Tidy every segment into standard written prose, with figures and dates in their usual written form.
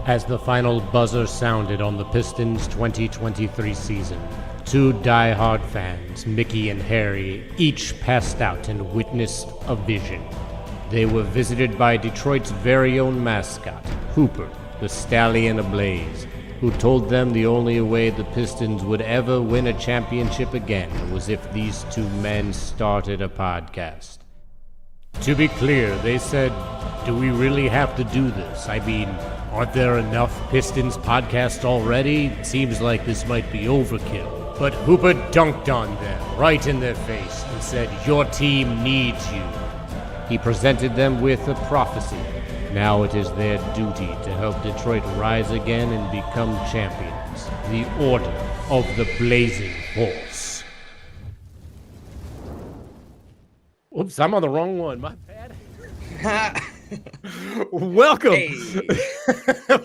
As the final buzzer sounded on the Pistons' 2023 season, two die-hard fans, Mickey and Harry, each passed out and witnessed a vision. They were visited by Detroit's very own mascot, Hooper, the stallion ablaze, who told them the only way the Pistons would ever win a championship again was if these two men started a podcast. To be clear, they said, do we really have to do this? I mean, aren't there enough Pistons podcasts already? It seems like this might be overkill. But Hooper dunked on them, right in their face, and said, your team needs you. He presented them with a prophecy. Now it is their duty to help Detroit rise again and become champions. The Order of the Blazing Horse. Oops, I'm on the wrong one. My bad. Welcome. Hey.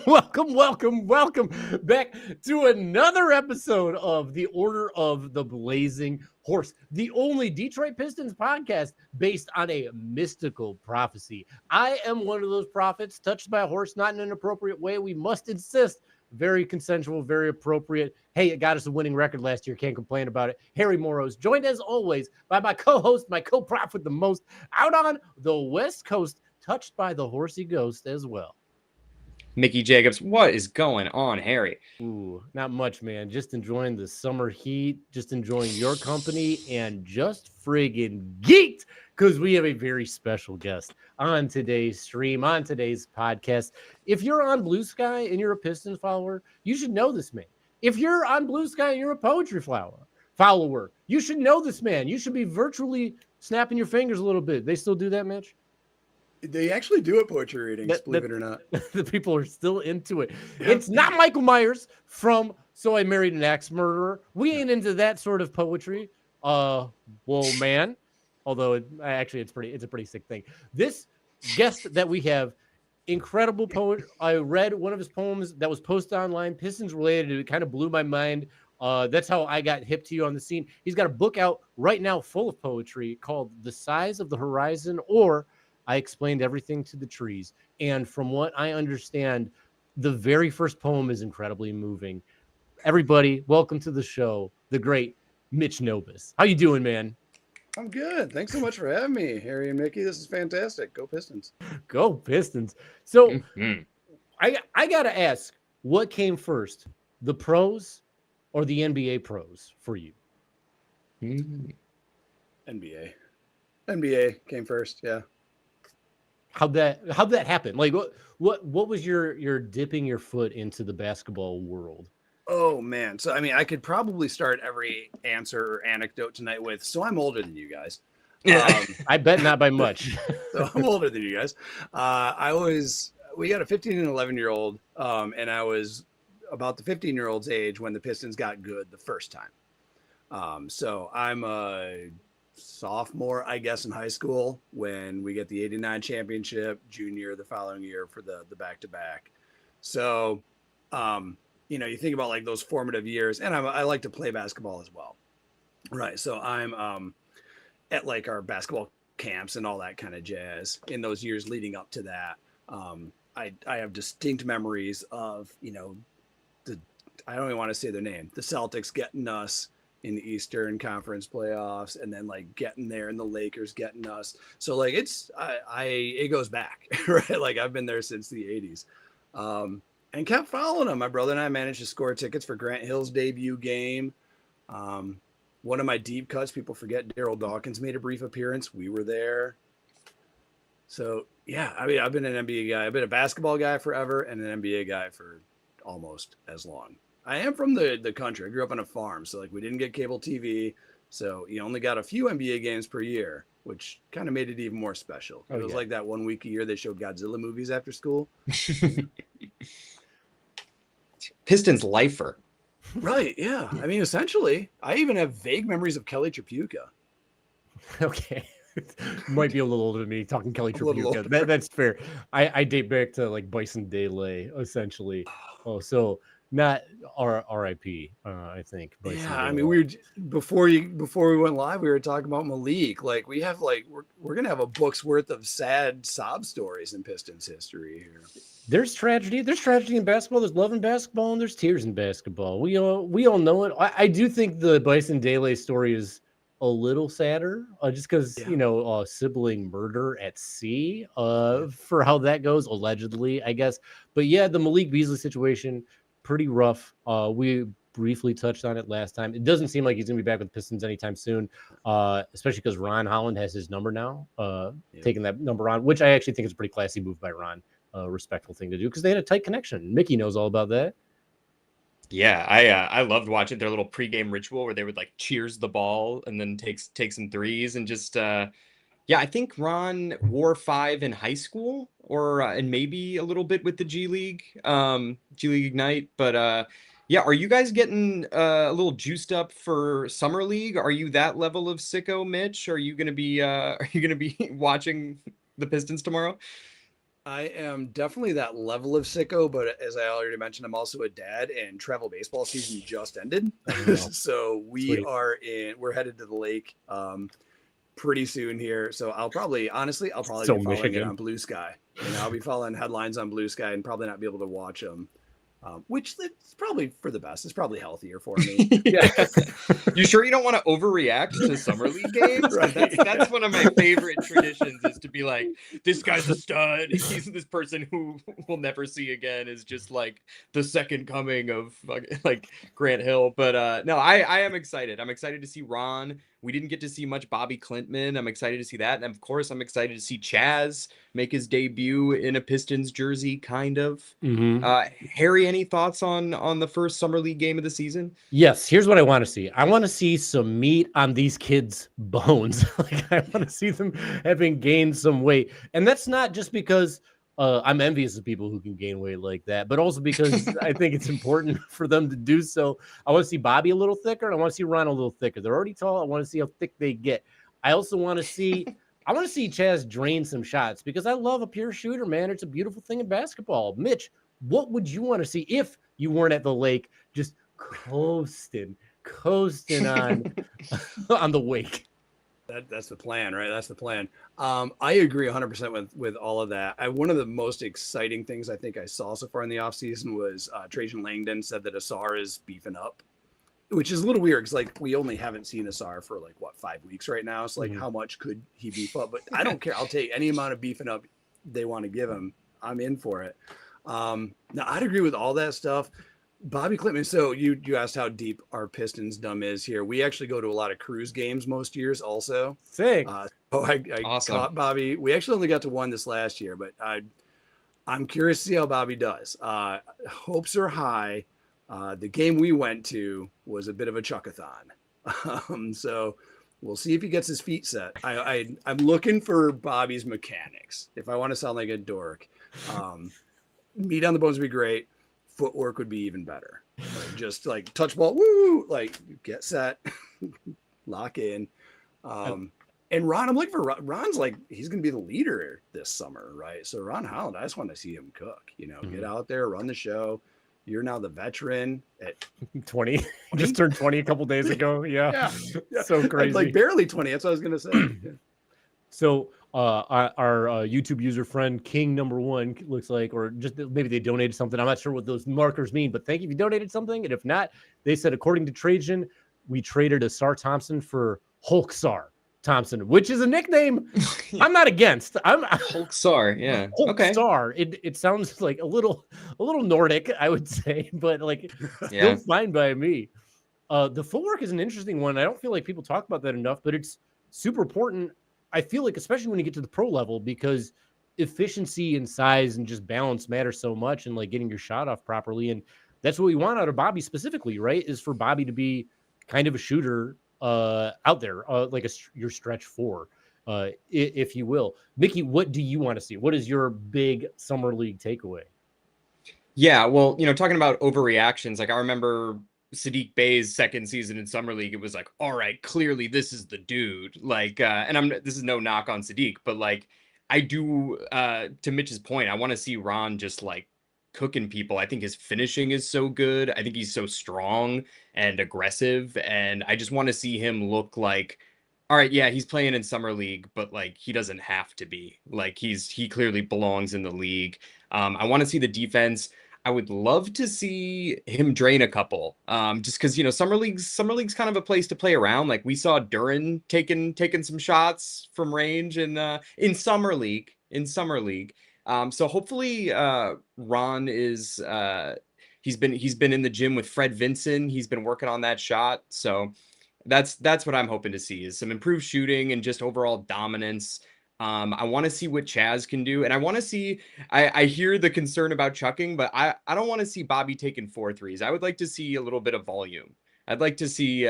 welcome back to another episode of The Order of the Blazing Horse, the only Detroit Pistons podcast based on a mystical prophecy. I am one of those prophets touched by a horse, not in an appropriate way. We must insist. Very consensual, very appropriate. Hey, it got us a winning record last year. Can't complain about it. Harry Moros, joined as always by my co-host, my co-prof with the most, out on the West Coast, touched by the horsey ghost as well. Mickey Jacobs, what is going on, Harry? Ooh, not much, man. Just enjoying the summer heat, just enjoying your company, and just friggin' geeked because we have a very special guest on today's stream, on today's podcast. If you're on Blue Sky and you're a Pistons follower, you should know this man. If you're on Blue Sky and you're a poetry follower, you should know this man. You should be virtually snapping your fingers a little bit. They still do that, Mitch? They actually do it poetry readings, believe it or not. The people are still into it. Yeah. It's not Michael Myers from So I Married an Axe Murderer. We ain't into that sort of poetry. Whoa, man. Although it's a pretty sick thing. This guest that we have, incredible poet. I read one of his poems that was posted online, Pistons related. It kind of blew my mind. That's how I got hip to you on the scene. He's got a book out right now full of poetry called The Size of the Horizon, or I Explained Everything to the Trees. And from what I understand, the very first poem is incredibly moving. Everybody, welcome to the show, the great Mitch Nobis. How you doing, man? I'm good. Thanks so much for having me, Harry and Mickey. This is fantastic. Go Pistons. Go Pistons. So I got to ask, what came first, the prose or the NBA prose for you? NBA came first, yeah. How'd that happen? Like what was your dipping your foot into the basketball world? Oh man. So I mean, I could probably start every answer or anecdote tonight with, so I'm older than you guys. I bet not by much. So I'm older than you guys. We got a 15 and 11-year-old, and I was about the 15-year-old's age when the Pistons got good the first time. So I'm a sophomore, I guess, in high school when we get the 89 championship, junior the following year for the back-to-back. So, you think about like those formative years, and I like to play basketball as well. Right. So I'm at like our basketball camps and all that kind of jazz in those years leading up to that. I have distinct memories of, I don't even want to say their name, the Celtics getting us in the Eastern Conference playoffs, and then like getting there and the Lakers getting us. So like it goes back, right? Like I've been there since the 80s, and kept following them. My brother and I managed to score tickets for Grant Hill's debut game. One of my deep cuts, people forget, Daryl Dawkins made a brief appearance. We were there. So yeah, I mean, I've been an NBA guy. I've been a basketball guy forever and an NBA guy for almost as long. I am from the country. I grew up on a farm, so like we didn't get cable TV, so you only got a few NBA games per year, which kind of made it even more special. It was like that 1 week a year they showed Godzilla movies after school. Pistons lifer. Right, yeah. I mean, essentially, I even have vague memories of Kelly Tripucka. Okay. Might be a little older than me talking Kelly Tripucka. That's fair. I date back to like Bison Dele, essentially. Oh, so not RIP, I think. Yeah, I mean, we were before we went live, we were talking about Malik. Like, we have we're gonna have a book's worth of sad sob stories in Pistons history here. There's tragedy. There's tragedy in basketball. There's love in basketball, and there's tears in basketball. We all know it. I do think the Bison Dele story is a little sadder, just because sibling murder at sea, for how that goes, allegedly, I guess. But yeah, the Malik Beasley situation, pretty rough. We briefly touched on it last time. It doesn't seem like he's gonna be back with the Pistons anytime soon, especially because Ron Holland has his number now, taking that number on, which I actually think is a pretty classy move by Ron. Respectful thing to do because they had a tight connection. Mickey knows all about that. Yeah, I loved watching their little pregame ritual where they would like cheers the ball and then take some threes and just I think Ron wore 5 in high school or and maybe a little bit with the G League Ignite, but are you guys getting a little juiced up for summer league? Are you that level of sicko, Mitch? Are you gonna be watching the Pistons tomorrow? I am definitely that level of sicko, but as I already mentioned, I'm also a dad, and travel baseball season just ended. So we're headed to the lake pretty soon here. So I'll probably be following it on Blue Sky. I'll be following headlines on Blue Sky and probably not be able to watch them. Which it's probably for the best. It's probably healthier for me. Yeah. You sure you don't want to overreact to summer league games? Right. That's one of my favorite traditions, is to be like, this guy's a stud. He's this person who we'll never see again, is just like the second coming of like Grant Hill. But no, I am excited. I'm excited to see Ron. We didn't get to see much Bobby Clintman. I'm excited to see that. And of course, I'm excited to see Chaz make his debut in a Pistons jersey, kind of. Mm-hmm. Harry, any thoughts on the first summer league game of the season? Yes, here's what I want to see. I want to see some meat on these kids' bones. I want to see them having gained some weight. And that's not just because I'm envious of people who can gain weight like that, but also because I think it's important for them to do so. I want to see Bobby a little thicker, and I want to see Ron a little thicker. They're already tall. I want to see how thick they get. I also want to see Chaz drain some shots, because I love a pure shooter, man. It's a beautiful thing in basketball. Mitch, what would you want to see if you weren't at the lake just coasting on on the wake? That's the plan, right? That's the plan. I agree 100% with all of that. One of the most exciting things I think I saw so far in the offseason was Trajan Langdon said that Ausar is beefing up, which is a little weird because like we only haven't seen Ausar for 5 weeks right now. It's like, how much could he beef up? But I don't care. I'll take any amount of beefing up they want to give him. I'm in for it. Now I'd agree with all that stuff. Bobby Clintman. So you asked how deep our Pistons dumb is here. We actually go to a lot of cruise games most years also. Sick. I awesome. Caught Bobby. We actually only got to one this last year, but I'm curious to see how Bobby does. Hopes are high. The game we went to was a bit of a chuckathon. So we'll see if he gets his feet set. I'm looking for Bobby's mechanics. If I want to sound like a dork, meat on the bones would be great. Footwork would be even better. Just like touch ball, woo, like get set, lock in. And Ron, I'm looking for Ron's like, he's going to be the leader this summer, right? So Ron Holland, I just want to see him cook, get out there, run the show. You're now the veteran at 20. Just turned 20 a couple days ago. Yeah. So crazy. Like barely 20. That's what I was going to say. Yeah. So our YouTube user friend King #1 looks like, or just maybe they donated something. I'm not sure what those markers mean, but thank you if you donated something. And if not, they said, according to Trajan, we traded Ausar Thompson for Hulksar Thompson, which is a nickname I'm not against. I'm Hulksar, yeah. Hulksar. Okay. It sounds like a little Nordic, I would say, but like still fine by me. The footwork is an interesting one. I don't feel like people talk about that enough, but it's super important. I feel like, especially when you get to the pro level, because efficiency and size and just balance matter so much, and like getting your shot off properly. And that's what we want out of Bobby specifically, right? Is for Bobby to be kind of a shooter out there, like your stretch four, if you will. Mickey, what do you want to see? What is your big summer league takeaway? Yeah, well, talking about overreactions, like I remember Sadiq Bey's second season in summer league, it was like, all right, clearly this is the dude. Like, and this is no knock on Sadiq, but like, I do, to Mitch's point, I want to see Ron just like cooking people. I think his finishing is so good. I think he's so strong and aggressive. And I just want to see him look like, all right, yeah, he's playing in summer league, but like he doesn't have to be. Like he clearly belongs in the league. I want to see the defense. I would love to see him drain a couple. Just because summer league's kind of a place to play around. Like we saw Duren taking some shots from range in summer league. So hopefully Ron is he's been in the gym with Fred Vinson. He's been working on that shot. So that's what I'm hoping to see is some improved shooting and just overall dominance. I want to see what Chaz can do. And I want to see, I hear the concern about chucking, but I don't want to see Bobby taking 4 threes. I would like to see a little bit of volume. I'd like to see,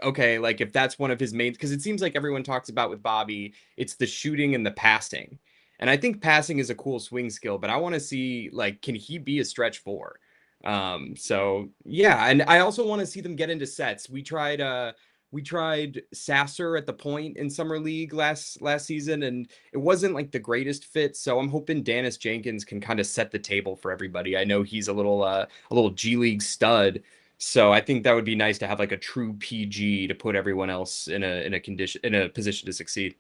okay, like if that's one of his main, because it seems like everyone talks about with Bobby, it's the shooting and the passing. And I think passing is a cool swing skill, but I want to see, like, can he be a stretch 4? So yeah, and I also want to see them get into sets. We tried Sasser at the point in summer league last season, and it wasn't like the greatest fit. So I'm hoping Dennis Jenkins can kind of set the table for everybody. I know he's a little G League stud, so I think that would be nice to have like a true PG to put everyone else in a position to succeed.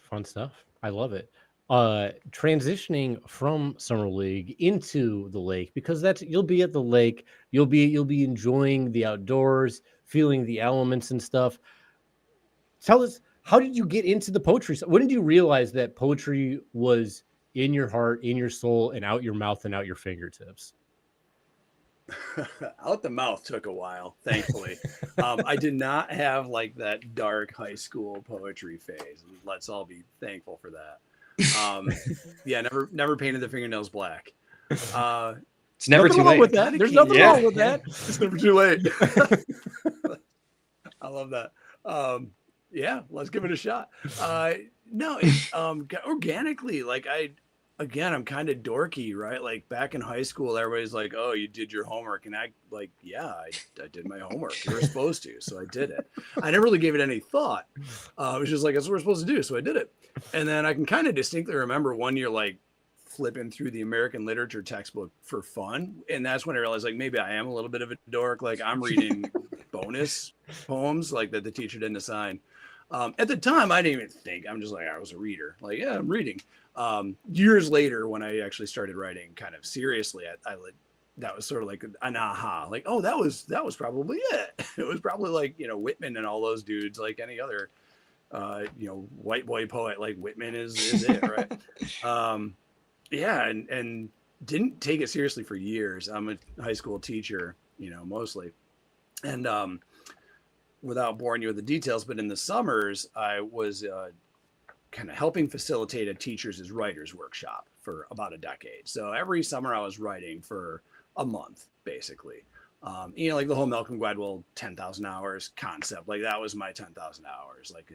Fun stuff. I love it. Transitioning from summer league into the lake, because you'll be at the lake, you'll be enjoying the outdoors, feeling the elements and stuff. Tell us, how did you get into the poetry? When did you realize that poetry was in your heart, in your soul, and out your mouth and out your fingertips? Out the mouth took a while, thankfully. I did not have like that dark high school poetry phase. Let's all be thankful for that. Yeah, never painted the fingernails black. It's never too late with that. There's nothing wrong with that. It's never too late. I love that. Yeah, let's give it a shot. No, organically, like I'm kind of dorky, right? Like back in high school, everybody's like, "Oh, you did your homework," and I did my homework. You were supposed to, so I did it. I never really gave it any thought. It was just like, that's what we're supposed to do, so I did it. And then I can kind of distinctly remember one year, like flipping through the American literature textbook for fun, and that's when I realized, like, maybe I am a little bit of a dork. Like I'm reading bonus poems like that the teacher didn't assign. At the time, I didn't even think. I'm just like, I was a reader. Like, yeah, I'm reading. Years later, when I actually started writing kind of seriously, that was sort of like an aha. Like, oh, that was probably it. It was probably like, Whitman and all those dudes, like any other, white boy poet. Like Whitman is it, right? Yeah, and didn't take it seriously for years. I'm a high school teacher, mostly, and without boring you with the details, but in the summers, I was kind of helping facilitate a teachers' writers workshop for about a decade. So every summer I was writing for a month, basically. Like the whole Malcolm Gladwell 10,000 hours concept, like that was my 10,000 hours. Like,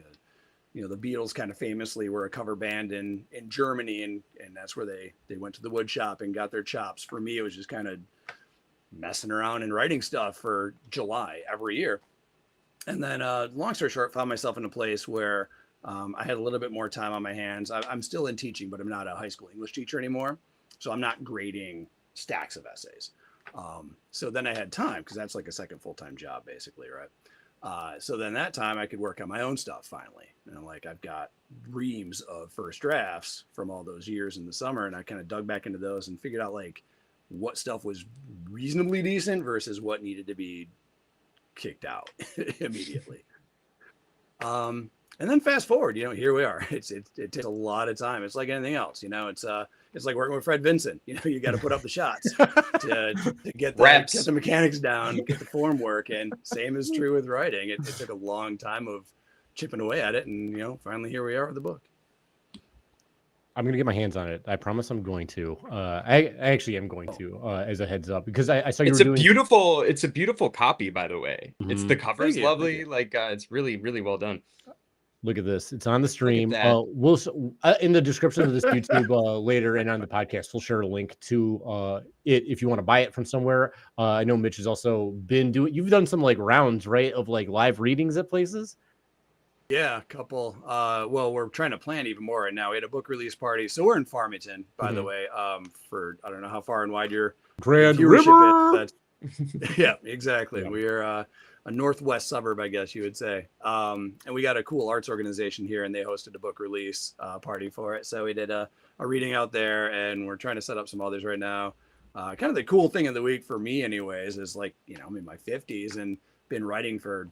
the Beatles kind of famously were a cover band in Germany, and that's where they went to the wood shop and got their chops. For me, it was just kind of messing around and writing stuff for July every year. And then, long story short, found myself in a place where I had a little bit more time on my hands. I'm still in teaching, but I'm not a high school English teacher anymore. So I'm not grading stacks of essays. So then I had time, because that's like a second full-time job, basically, right? So then that time I could work on my own stuff finally. And I've got reams of first drafts from all those years in the summer. And I kind of dug back into those and figured out like what stuff was reasonably decent versus what needed to be kicked out immediately. And then fast forward, here we are. It takes a lot of time. It's like anything else, it's like working with Fred Vinson. You got to put up the shots to get the mechanics down, get the form work. And same is true with writing. It took a long time of chipping away at it. And, finally here we are with the book. I'm going to get my hands on it. I promise I'm going to. I actually am going to, as a heads up, because I saw you were doing... It's a beautiful copy, by the way. Mm-hmm. It's the cover's lovely. Like, it's really, really well done. Look at this. It's on the stream. We'll in the description of this YouTube later, and on the podcast, we'll share a link to it if you want to buy it from somewhere. I know Mitch has also been you've done some like rounds, right, of like live readings at places. Yeah, a couple. Well, we're trying to plan even more right now. We had a book release party, so we're in Farmington, by the way. For I don't know how far and wide your Grand viewership River. is. Yeah, exactly. Yeah. We are a northwest suburb, I guess you would say. And we got a cool arts organization here, and they hosted a book release party for it. So we did a reading out there, and we're trying to set up some others right now. Kind of the cool thing of the week for me, anyways, is like, I'm in my 50s and been writing for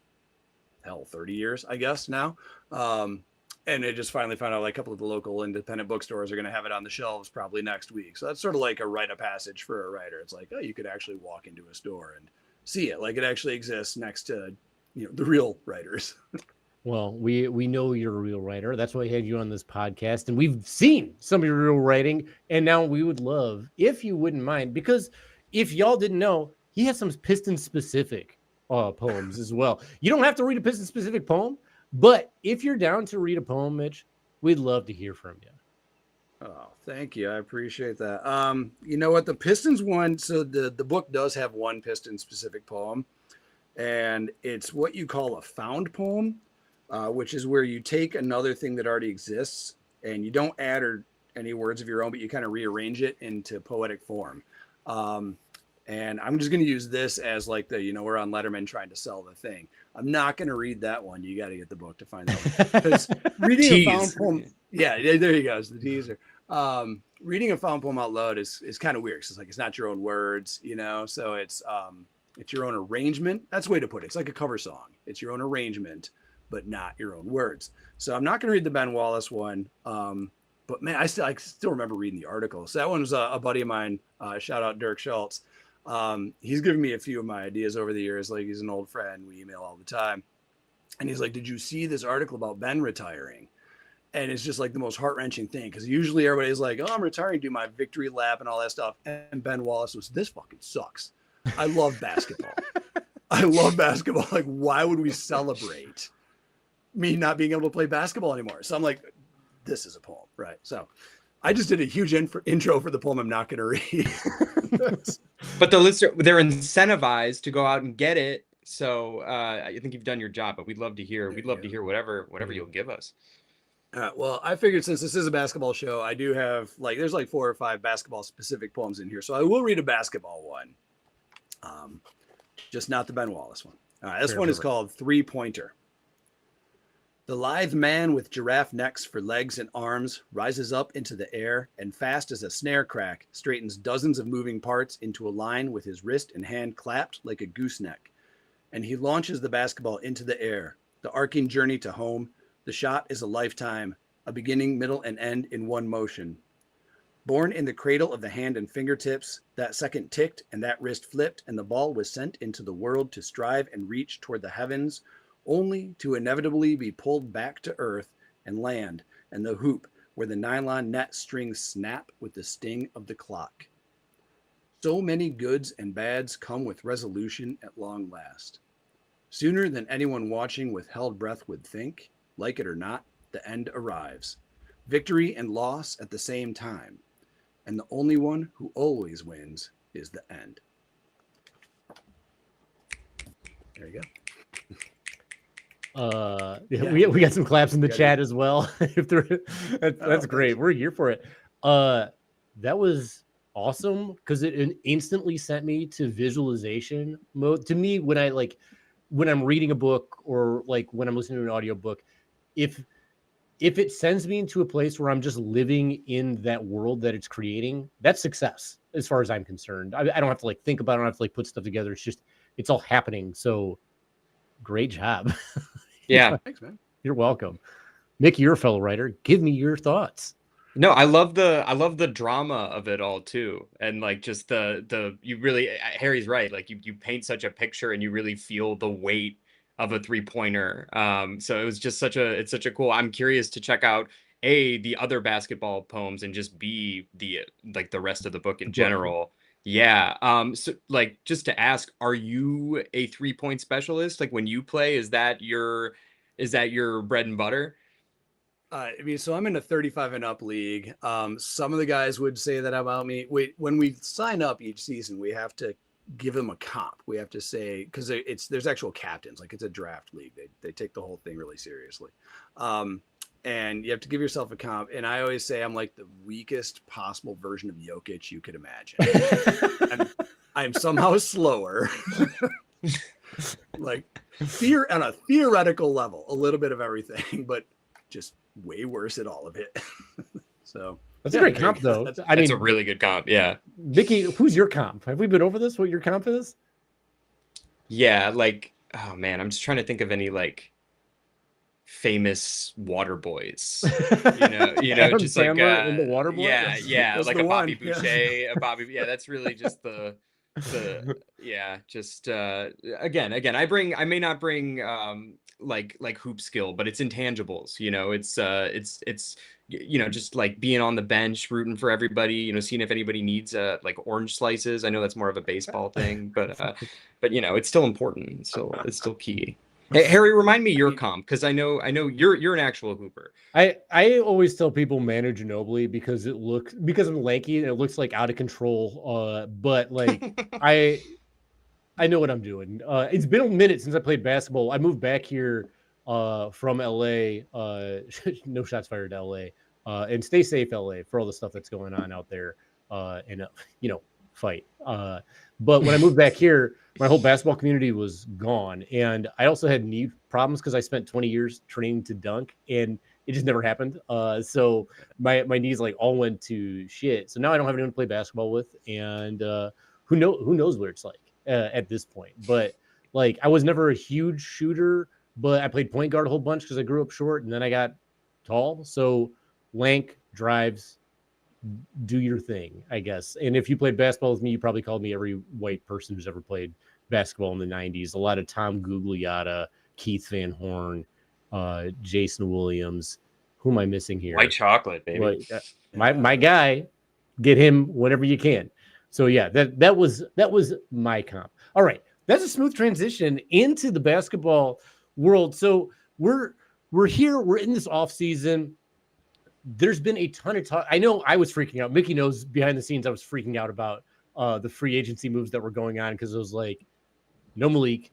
30 years, I guess now. And I just finally found out like a couple of the local independent bookstores are going to have it on the shelves probably next week. So that's sort of like a rite of passage for a writer. It's like, oh, you could actually walk into a store and see it. Like it actually exists next to, the real writers. Well, we know you're a real writer. That's why we had you on this podcast, and we've seen some of your real writing. And now we would love if you wouldn't mind, because if y'all didn't know, he has some Piston specific poems as well. You don't have to read a Piston specific poem, but if you're down to read a poem, Mitch, we'd love to hear from you. Oh, thank you. I appreciate that. You know what? The Pistons one. So the book does have one Piston specific poem, and it's what you call a found poem, which is where you take another thing that already exists and you don't add any words of your own, but you kind of rearrange it into poetic form. And I'm just going to use this as like we're on Letterman trying to sell the thing. I'm not going to read that one. You got to get the book to find out. Because reading a found poem, yeah, there you go. It's the teaser. Reading a found poem out loud is kind of weird. It's like, it's not your own words, so it's your own arrangement. That's the way to put it. It's like a cover song. It's your own arrangement, but not your own words. So I'm not going to read the Ben Wallace one. But man, I still remember reading the article. So that one was a buddy of mine. Shout out Dirk Schultz. He's given me a few of my ideas over the years. Like, he's an old friend. We email all the time. And he's like, did you see this article about Ben retiring? And it's just like the most heart-wrenching thing. Because usually everybody's like, oh, I'm retiring, do my victory lap and all that stuff. And Ben Wallace was, this fucking sucks. I love basketball. I love basketball. Like, why would we celebrate me not being able to play basketball anymore? So I'm like, this is a poem, right? So I just did a huge intro for the poem I'm not going to read. But the listener, they're incentivized to go out and get it. So I think you've done your job, but we'd love to hear. We'd love to hear whatever you'll give us. Well, I figured since this is a basketball show, I do have there's 4 or 5 basketball specific poems in here. So I will read a basketball one. Just not the Ben Wallace one. All right, this one is called 3-Pointer. The lithe man with giraffe necks for legs and arms rises up into the air and fast as a snare crack straightens dozens of moving parts into a line with his wrist and hand clapped like a gooseneck. And he launches the basketball into the air, the arcing journey to home. The shot is a lifetime, a beginning, middle, and end in one motion. Born in the cradle of the hand and fingertips, that second ticked and that wrist flipped, and the ball was sent into the world to strive and reach toward the heavens, only to inevitably be pulled back to earth and land and the hoop where the nylon net strings snap with the sting of the clock. So many goods and bads come with resolution at long last. Sooner than anyone watching with held breath would think, like it or not, the end arrives. Victory and loss at the same time. And the only one who always wins is the end. There you go. We got some claps in the chat as well. That's great. We're here for it. That was awesome because it instantly sent me to visualization mode. To me, when I'm reading a book or like when I'm listening to an audiobook, if it sends me into a place where I'm just living in that world that it's creating, that's success as far as I'm concerned. I don't have to think about it. I don't have to put stuff together. It's all happening. So great job. Yeah. Thanks, man. You're welcome. Mick, you're a fellow writer. Give me your thoughts. No, I love the drama of it all too. And just you really, Harry's right. You paint such a picture and you really feel the weight of a 3-pointer. So it was just such a cool, I'm curious to check out the other basketball poems and just the rest of the book in general. Yeah. So just to ask, are you a 3-point specialist? When you play, is that your bread and butter? So I'm in a 35 and up league. Some of the guys would say that about me. When we sign up each season, we have to give them a comp. We have to say, because there's actual captains, like it's a draft league. They take the whole thing really seriously. And you have to give yourself a comp. And I always say I'm like the weakest possible version of Jokic you could imagine. I'm somehow slower. Like on a theoretical level, a little bit of everything, but just way worse at all of it. So that's a great comp, though. That's a really good comp. Yeah. Mickey, who's your comp? Have we been over this? What your comp is? Yeah, like, oh man, I'm just trying to think of any like famous water boys. Just like in the water boy. Yeah, like a Bobby one. Boucher, a Bobby. Yeah, that's really just the again. I may not bring like hoop skill, but it's intangibles. It's just like being on the bench, rooting for everybody. Seeing if anybody needs like orange slices. I know that's more of a baseball thing, but it's still important. It's still key. Hey, Harry, remind me your comp, because I know you're an actual hooper. I always tell people Manu Ginobili because I'm lanky and it looks like out of control. But like I know what I'm doing. It's been a minute since I played basketball. I moved back here from LA. No shots fired to LA. And stay safe, LA, for all the stuff that's going on out there. And fight. But when I moved back here, my whole basketball community was gone. And I also had knee problems because I spent 20 years training to dunk and it just never happened. So my knees like all went to shit. So now I don't have anyone to play basketball with. And who knows what it's like at this point. But like I was never a huge shooter, but I played point guard a whole bunch because I grew up short and then I got tall. So lank, drives, do your thing, I guess. And if you played basketball with me, you probably called me every white person who's ever played basketball in the 90s. A lot of Tom Gugliotta, Keith Van Horn, Jason Williams. Who am I missing here? White chocolate, baby. My guy, get him whenever you can. So yeah, that was my comp. All right, that's a smooth transition into the basketball world. So we're here. We're in this off season. There's been a ton of talk. I know I was freaking out. Mickey knows behind the scenes I was freaking out about the free agency moves that were going on because it was like no Malik,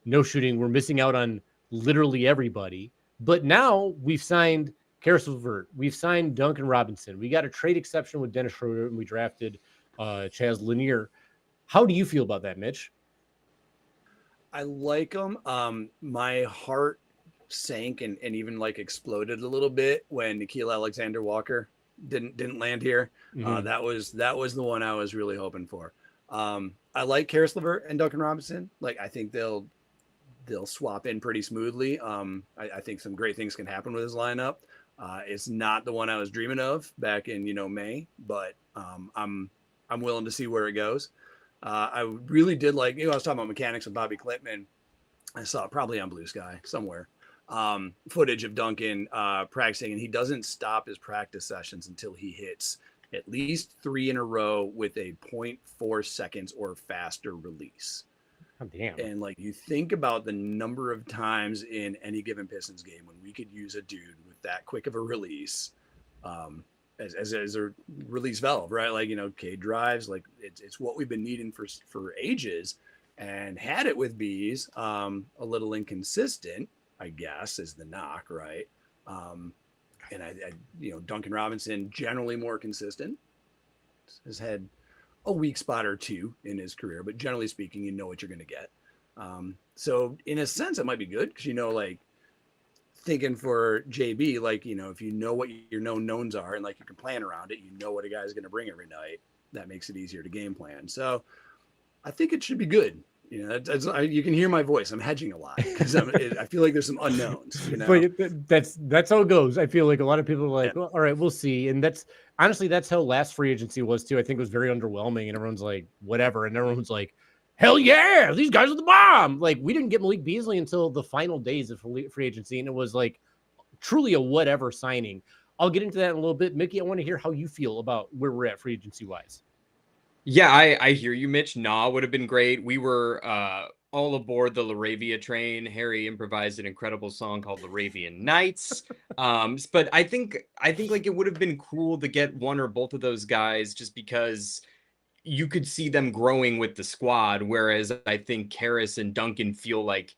no shooting. We're missing out on literally everybody. But now we've signed Karis LeVert. We've signed Duncan Robinson. We got a trade exception with Dennis Schroeder, and we drafted Chaz Lanier. How do you feel about that, Mitch? I like them. My heart sank and even like exploded a little bit when Nickeil Alexander-Walker didn't land here. Mm-hmm. That was the one I was really hoping for. I like Karis LeVert and Duncan Robinson. Like I think they'll swap in pretty smoothly. I think some great things can happen with his lineup. It's not the one I was dreaming of back in May, but I'm willing to see where it goes. I really did like I was talking about mechanics of Bobby Klintman. I saw it probably on Blue Sky somewhere. Footage of Duncan practicing, and he doesn't stop his practice sessions until he hits at least 3 in a row with a 0.4 seconds or faster release. Oh, damn. And like you think about the number of times in any given Pistons game when we could use a dude with that quick of a release as a release valve, right? Like, Cade drives, like it's what we've been needing for ages, and had it with Bees, a little inconsistent, I guess, is the knock, right? And I Duncan Robinson, generally more consistent, has had a weak spot or two in his career, but generally speaking, you know what you're going to get. So in a sense, it might be good because, like thinking for JB, like, if you know what your known knowns are and like you can plan around it, what a guy's going to bring every night. That makes it easier to game plan. So I think it should be good. You can hear my voice. I'm hedging a lot because I feel like there's some unknowns. But that's how it goes. I feel like a lot of people are like, well, all right, we'll see. And that's how last free agency was too. I think it was very underwhelming, and everyone's like, whatever, and everyone's like, hell yeah, these guys are the bomb. Like we didn't get Malik Beasley until the final days of free agency, and it was like truly a whatever signing. I'll get into that in a little bit. Mickey, I want to hear how you feel about where we're at free agency wise. Yeah, I hear you, Mitch. Nah would have been great. We were all aboard the Laravia train. Harry improvised an incredible song called Laravian Nights. But I think like it would have been cool to get one or both of those guys just because you could see them growing with the squad. Whereas I think Karras and Duncan feel like,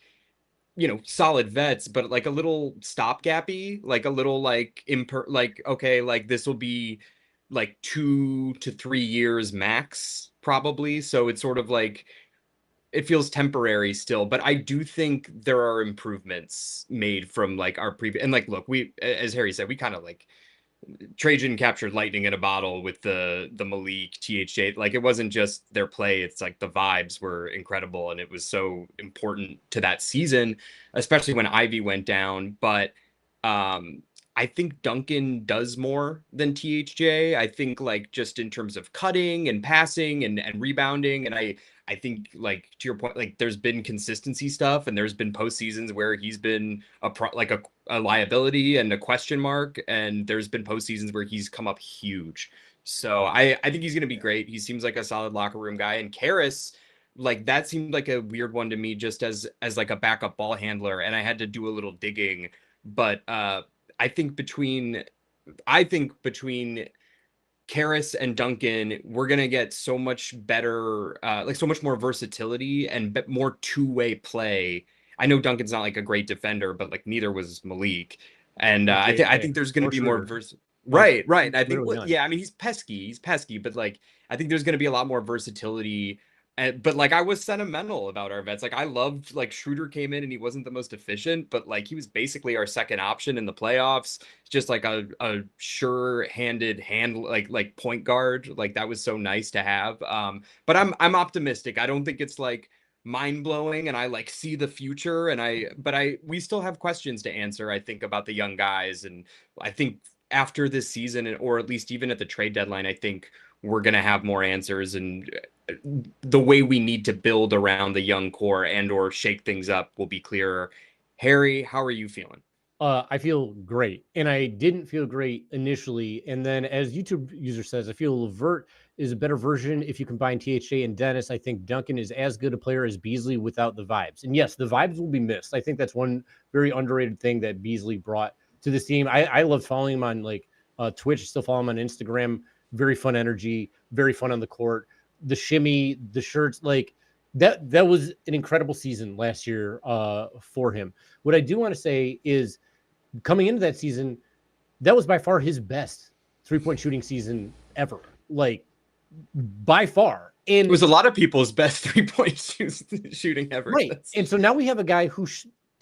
solid vets, but like a little stopgappy, like a little like okay, like this will be like 2 to 3 years max, probably. So it's sort of like it feels temporary still, but I do think there are improvements made from like our previous, and like, look, we, as Harry said, we kind of like Trajan captured lightning in a bottle with the Malik THJ. Like, it wasn't just their play, it's like the vibes were incredible, and it was so important to that season, especially when Ivy went down. But I think Duncan does more than THJ. I think, like, just in terms of cutting and passing and rebounding, and I think, like, to your point, like, there's been consistency stuff, and there's been postseasons where he's been a liability and a question mark, and there's been postseasons where he's come up huge. So I think he's going to be great. He seems like a solid locker room guy. And Karras, like, that seemed like a weird one to me, just as like a backup ball handler, and I had to do a little digging. But I think between Karras and Duncan, we're going to get so much better, like so much more versatility and more two-way play. I know Duncan's not like a great defender, but like neither was Malik. And I think there's going to be more right. I think, I mean, he's pesky, but like, I think there's going to be a lot more versatility. But like, I was sentimental about our vets. Like, I loved, like, Schroeder came in and he wasn't the most efficient, but like, he was basically our second option in the playoffs. Just like a sure-handed like point guard. Like, that was so nice to have. But I'm optimistic. I don't think it's like mind-blowing, and I like see the future, but we still have questions to answer, I think, about the young guys. And I think after this season, or at least even at the trade deadline, I think we're going to have more answers, and the way we need to build around the young core and or shake things up will be clearer. Harry, how are you feeling? I feel great, and I didn't feel great initially. And then, as YouTube user says, I feel Levert is a better version if you combine THJ and Dennis. I think Duncan is as good a player as Beasley without the vibes. And yes, the vibes will be missed. I think that's one very underrated thing that Beasley brought to this team. I love following him on like Twitch, still follow him on Instagram. Very fun energy, very fun on the court. The shimmy, the shirts, like that was an incredible season last year for him. What I do want to say is, coming into that season, that was by far his best three-point shooting season ever, like by far. And it was a lot of people's best three-point shooting ever. Right. And so now we have a guy who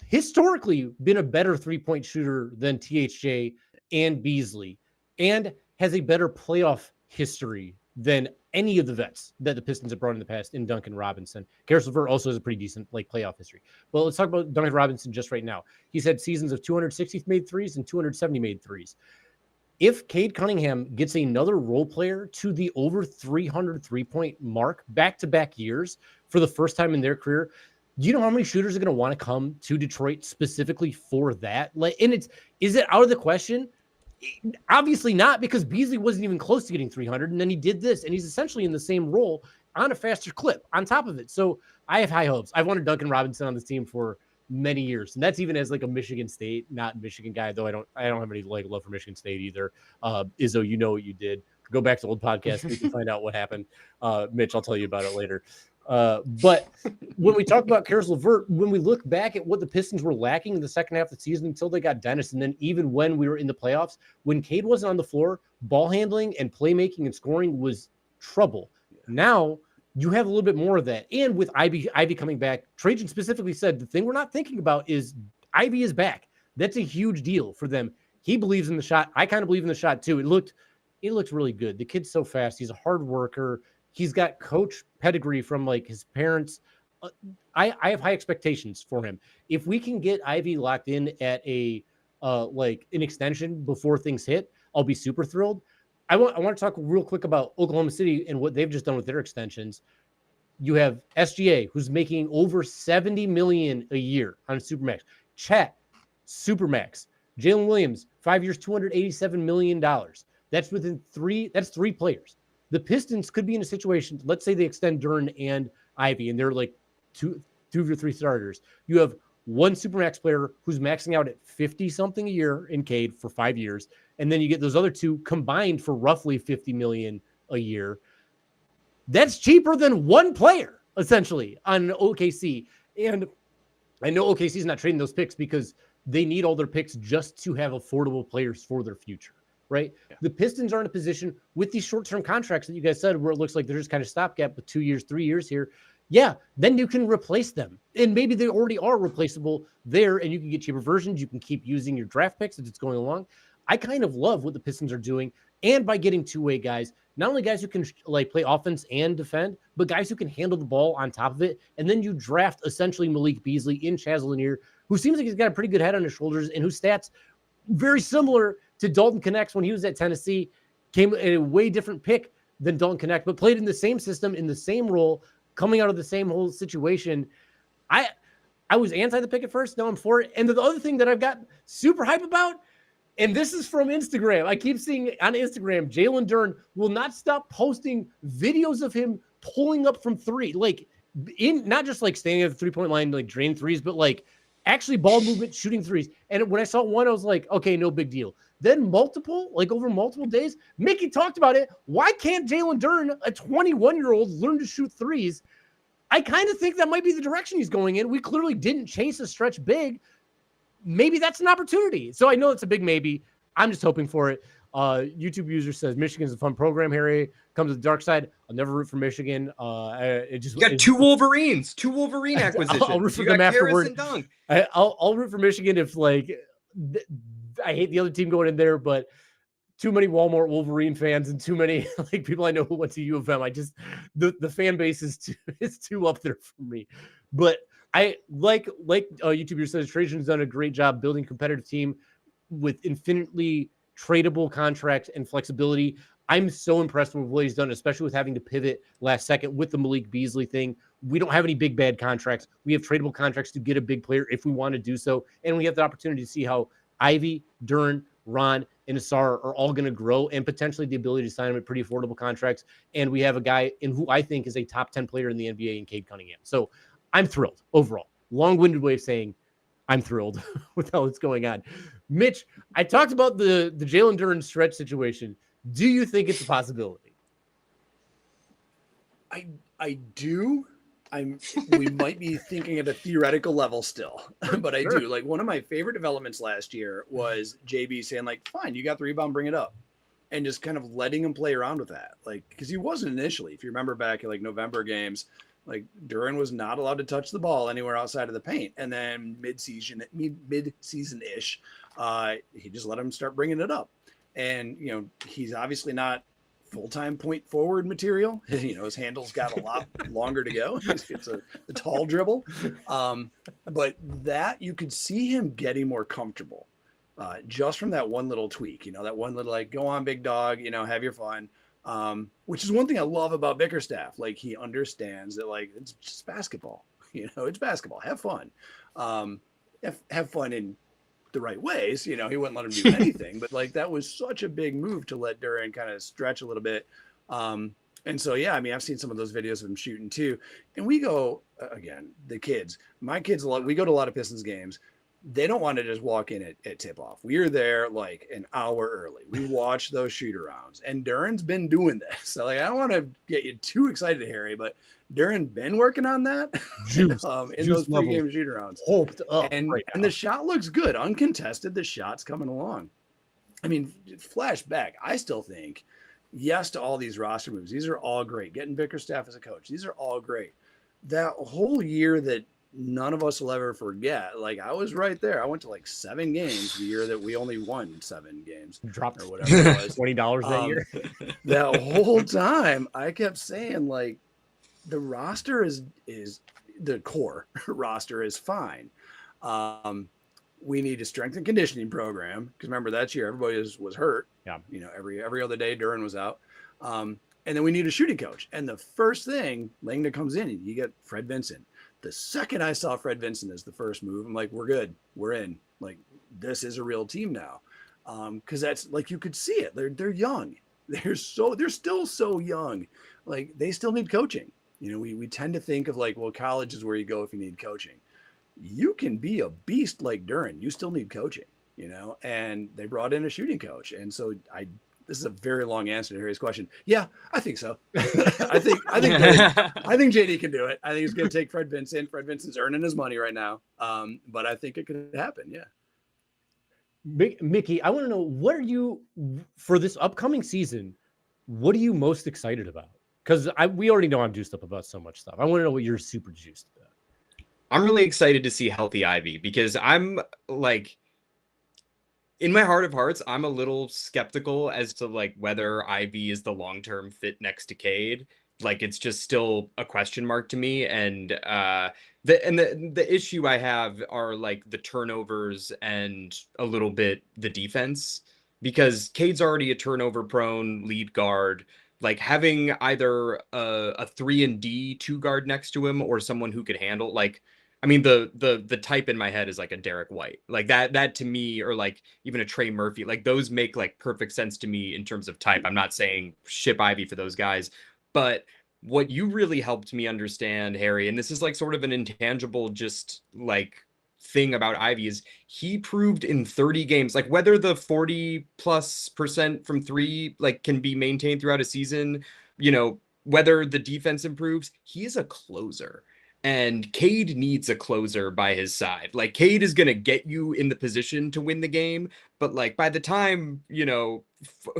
historically been a better three-point shooter than THJ and Beasley, and has a better playoff history than any of the vets that the Pistons have brought in the past in Duncan Robinson. Caris LeVert also has a pretty decent like playoff history. Well, let's talk about Duncan Robinson just right now. He's had seasons of 260 made threes and 270 made threes. If Cade Cunningham gets another role player to the over 300 three-point mark back-to-back years for the first time in their career, do you know how many shooters are going to want to come to Detroit specifically for that? Like, and is it out of the question? Obviously not, because Beasley wasn't even close to getting 300, and then he did this, and he's essentially in the same role on a faster clip on top of it. So I have high hopes. I've wanted Duncan Robinson on this team for many years, and that's even as like a Michigan State, not Michigan guy, though I don't have any like love for Michigan State either. Izzo, you know what you did. Go back to old podcast. We can find out what happened. Mitch, I'll tell you about it later. But when we talk about Caris LeVert, when we look back at what the Pistons were lacking in the second half of the season until they got Dennis, and then even when we were in the playoffs, when Cade wasn't on the floor, ball handling and playmaking and scoring was trouble. Now you have a little bit more of that. And with Ivy coming back, Trajan specifically said the thing we're not thinking about is Ivy is back. That's a huge deal for them. He believes in the shot. I kind of believe in the shot too. It looked really good. The kid's so fast. He's a hard worker. He's got coach pedigree from like his parents. I have high expectations for him. If we can get Ivy locked in at a like an extension before things hit, I'll be super thrilled. I want to talk real quick about Oklahoma City and what they've just done with their extensions. You have SGA, who's making over $70 million a year on a Supermax. Chet, Supermax. Jalen Williams, 5 years, $287 million. That's three players. The Pistons could be in a situation, let's say they extend Duren and Ivy, and they're like two of your three starters. You have one Supermax player who's maxing out at 50-something a year in Cade for 5 years, and then you get those other two combined for roughly $50 million a year. That's cheaper than one player, essentially, on OKC. And I know OKC is not trading those picks because they need all their picks just to have affordable players for their future, right? Yeah. The Pistons are in a position with these short-term contracts that you guys said where it looks like they're just kind of stopgap with 2 years, 3 years here. Yeah, then you can replace them. And maybe they already are replaceable there, and you can get cheaper versions. You can keep using your draft picks as it's going along. I kind of love what the Pistons are doing. And by getting two-way guys, not only guys who can like play offense and defend, but guys who can handle the ball on top of it. And then you draft essentially Malik Beasley in Chaz Lanier, who seems like he's got a pretty good head on his shoulders and whose stats very similar to Dalton Connect's when he was at Tennessee, came a way different pick than Dalton Connect, but played in the same system, in the same role, coming out of the same whole situation. I was anti the pick at first. Now I'm for it. And the other thing that I've got super hype about, and this is from Instagram. I keep seeing on Instagram, Jalen Duren will not stop posting videos of him pulling up from three, like in not just like standing at the 3-point line, like drain threes, but like actually ball movement, shooting threes. And when I saw one, I was like, okay, no big deal. Then multiple, like over multiple days, Mickey talked about it. Why can't Jalen Duren, a 21-year-old, learn to shoot threes? I kind of think that might be the direction he's going in. We clearly didn't chase a stretch big. Maybe that's an opportunity. So I know it's a big maybe. I'm just hoping for it. YouTube user says Michigan's a fun program, Harry. Come to the dark side. I'll never root for Michigan. You got two Wolverine acquisitions. I'll root for them afterward. I'll root for Michigan if like I hate the other team going in there, but too many Walmart Wolverine fans and too many like people I know who went to U of M. I just the fan base is too up there for me. But I like YouTuber says Trajan's done a great job building a competitive team with infinitely tradable contracts and flexibility. I'm so impressed with what he's done, especially with having to pivot last second with the Malik Beasley thing. We don't have any big bad contracts. We have tradable contracts to get a big player if we want to do so. And we have the opportunity to see how Ivy, Duren, Ron, and Ausar are all going to grow and potentially the ability to sign them at pretty affordable contracts. And we have a guy in who I think is a top 10 player in the NBA in Cade Cunningham. So I'm thrilled overall. Long-winded way of saying I'm thrilled with how it's going on. Mitch, I talked about the Jalen Duren stretch situation. Do you think it's a possibility? I do. We might be thinking at a theoretical level still, but I do. Like one of my favorite developments last year was JB saying like, fine, you got the rebound, bring it up. And just kind of letting him play around with that. Like, because he wasn't initially, if you remember back in like November games, like Duren was not allowed to touch the ball anywhere outside of the paint. And then mid-season-ish, he just let him start bringing it up. And, you know, he's obviously not full-time point forward material. You know, his handle's got a lot longer to go. It's a tall dribble. But that you could see him getting more comfortable just from that one little tweak, you know, that one little like, go on, big dog, you know, have your fun. Which is one thing I love about Bickerstaff. Like he understands that like it's just basketball, you know, it's basketball. Have fun. Have fun in the right ways. You know, he wouldn't let him do anything, but like that was such a big move to let Duren kind of stretch a little bit. And so, yeah, I mean, I've seen some of those videos of him shooting too. And we go, again, my kids, we go to a lot of Pistons games. They don't want to just walk in at tip-off. We are there like an hour early. We watch those shoot-arounds. And Duren's been doing this. So, like, I don't want to get you too excited, Harry, but Duren been working on that in those pre-game shoot-arounds. And the shot looks good. Uncontested, the shot's coming along. I mean, flashback, I still think, yes to all these roster moves. These are all great. Getting Bickerstaff as a coach, these are all great. That whole year that none of us will ever forget. Like I was right there. I went to like 7 games the year that we only won 7 games. Dropped or whatever it was. $20 that year. That whole time I kept saying like the roster is the core roster is fine. We need a strength and conditioning program because remember that year everybody was hurt. Yeah. You know, every other day Duren was out. And then we need a shooting coach. And the first thing Langdon comes in and you get Fred Vincent. The second I saw Fred Vincent as the first move, I'm like, we're good. We're in. Like, this is a real team now. Because that's like you could see it. They're young. They're still so young. Like they still need coaching. You know, we tend to think of like, well, college is where you go if you need coaching. You can be a beast like Duren. You still need coaching, you know, and they brought in a shooting coach. And so this is a very long answer to Harry's question. Yeah, I think so. I think JD can do it. I think he's going to take Fred Vincent. Fred Vincent's earning his money right now. But I think it could happen. Yeah. Mickey, I want to know, what are you, for this upcoming season, what are you most excited about? Because we already know I'm juiced up about so much stuff. I want to know what you're super juiced about. I'm really excited to see healthy Ivy, because I'm like, in my heart of hearts, I'm a little skeptical as to like whether Ivy is the long-term fit next to Cade. Like, it's just still a question mark to me. And the issue I have are like the turnovers and a little bit the defense, because Cade's already a turnover prone lead guard. Like, having either a 3-and-D 2 guard next to him, or someone who could handle, like, I mean, the type in my head is like a Derek White, like that to me, or like even a Trey Murphy, like those make like perfect sense to me in terms of type. I'm not saying ship Ivy for those guys, but what you really helped me understand, Harry, and this is like sort of an intangible just like thing about Ivy, is he proved in 30 games, like whether the 40+% from three like can be maintained throughout a season, whether the defense improves, he is a closer. And Cade needs a closer by his side. Like, Cade is going to get you in the position to win the game. But like, by the time,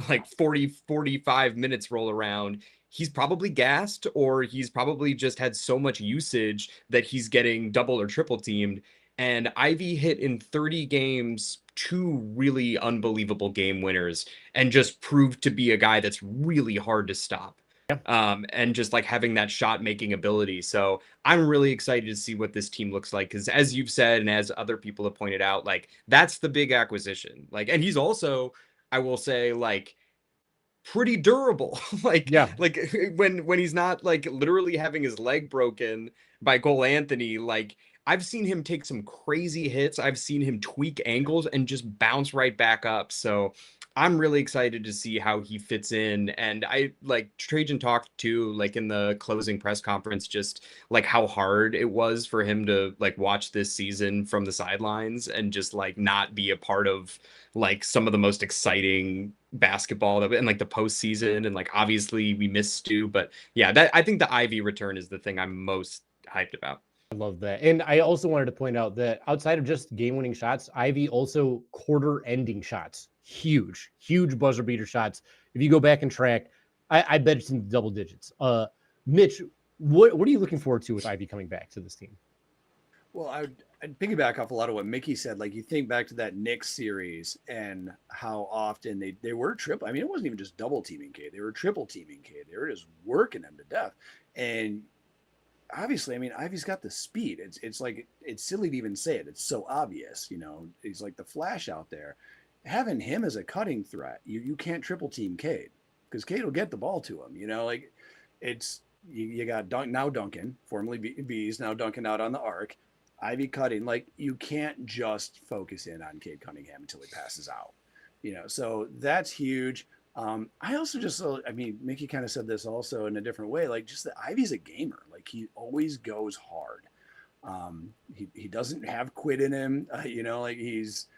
like 45 minutes roll around, he's probably gassed, or he's probably just had so much usage that he's getting double or triple teamed. And Ivy hit in 30 games 2 really unbelievable game winners, and just proved to be a guy that's really hard to stop. And just like having that shot making ability. So I'm really excited to see what this team looks like, because as you've said, and as other people have pointed out, like that's the big acquisition. Like, and he's also, I will say, like pretty durable. Like when he's not like literally having his leg broken by Cole Anthony, like I've seen him take some crazy hits. I've seen him tweak angles and just bounce right back up. So I'm really excited to see how he fits in. And I like Trajan talked too, like in the closing press conference, just like how hard it was for him to like watch this season from the sidelines and just like not be a part of like some of the most exciting basketball and like the postseason. And like, obviously we miss Stu, but yeah, I think the Ivy return is the thing I'm most hyped about. I love that. And I also wanted to point out that outside of just game-winning shots, Ivy also quarter-ending shots. Huge buzzer beater shots. If you go back and track, I bet it's in double digits. Mitch, what are you looking forward to with Ivy coming back to this team? Well, I'd piggyback off a lot of what Mickey said. Like, you think back to that Knicks series and how often they were triple. I mean, it wasn't even just double teaming Cade. They were triple teaming Cade. They were just working him to death. And obviously, I mean, Ivy's got the speed. It's like, it's silly to even say it. It's so obvious, he's like the Flash out there. Having him as a cutting threat, you can't triple team Cade, because Cade will get the ball to him, like it's, you got Duncan, formerly B's, now Duncan out on the arc, Ivy cutting. Like, you can't just focus in on Cade Cunningham until he passes out, so that's huge. I also Mickey kind of said this also in a different way, like just that Ivy's a gamer. Like, he always goes hard. He doesn't have quit in him, like he's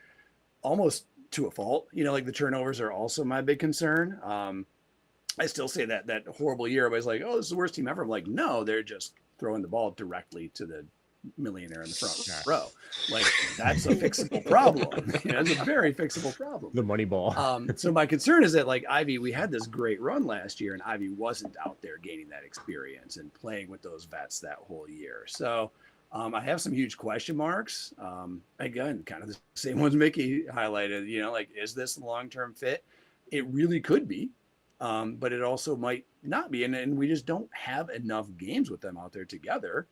almost to a fault, like the turnovers are also my big concern. I still say that horrible year, everybody's like, oh, this is the worst team ever. I'm like, no, they're just throwing the ball directly to the millionaire in the front row. Like, that's a fixable problem. It's a very fixable problem. The money ball. So my concern is that, like, Ivy, we had this great run last year, and Ivy wasn't out there gaining that experience and playing with those vets that whole year. So I have some huge question marks. Again, kind of the same ones Mickey highlighted, like, is this a long-term fit? It really could be, but it also might not be. And we just don't have enough games with them out there together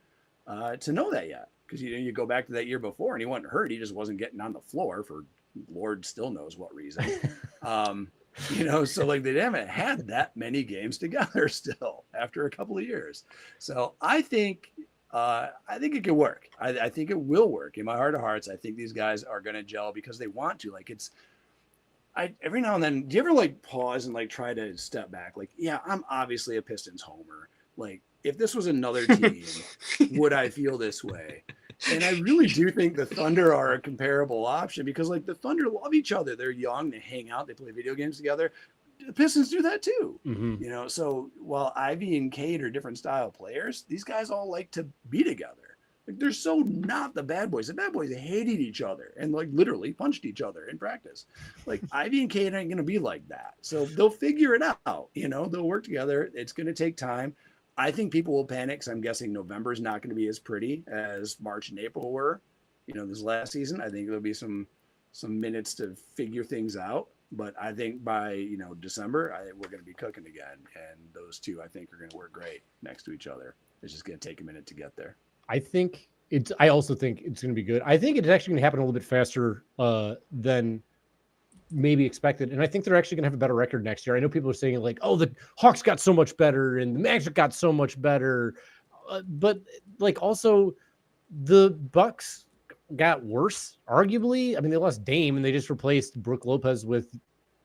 to know that yet. Because, you go back to that year before and he wasn't hurt. He just wasn't getting on the floor for Lord still knows what reason. So like, they haven't had that many games together still after a couple of years. So I think it could work. I think it will work. In my heart of hearts, I think these guys are going to gel because they want to. Like, every now and then, do you ever like pause and like try to step back? Like, yeah, I'm obviously a Pistons homer. Like, if this was another team, would I feel this way? And I really do think the Thunder are a comparable option, because like the Thunder love each other. They're young, they hang out, they play video games together. the Pistons do that too. Mm-hmm. You know, so while Ivy and Cade are different style players, these guys all like to be together. Like they're so not the bad boys. The bad boys hated each other and like literally punched each other in practice. Like Ivy and Cade ain't gonna be like that. So they'll figure it out. You know, they'll work together. It's gonna take time. I think people will panic because I'm guessing November is not going to be as pretty as March and April were. You know, this last season. I think there'll be some minutes to figure things out. But I think by, you know, December, we're going to be cooking again. And those two, I think, are going to work great next to each other. It's just going to take a minute to get there. I also think it's going to be good. I think it's actually going to happen a little bit faster than maybe expected. And I think they're actually going to have a better record next year. I know people are saying like, oh, the Hawks got so much better and the Magic got so much better. But like also the Bucks got worse, arguably. I mean, they lost Dame and they just replaced Brook Lopez with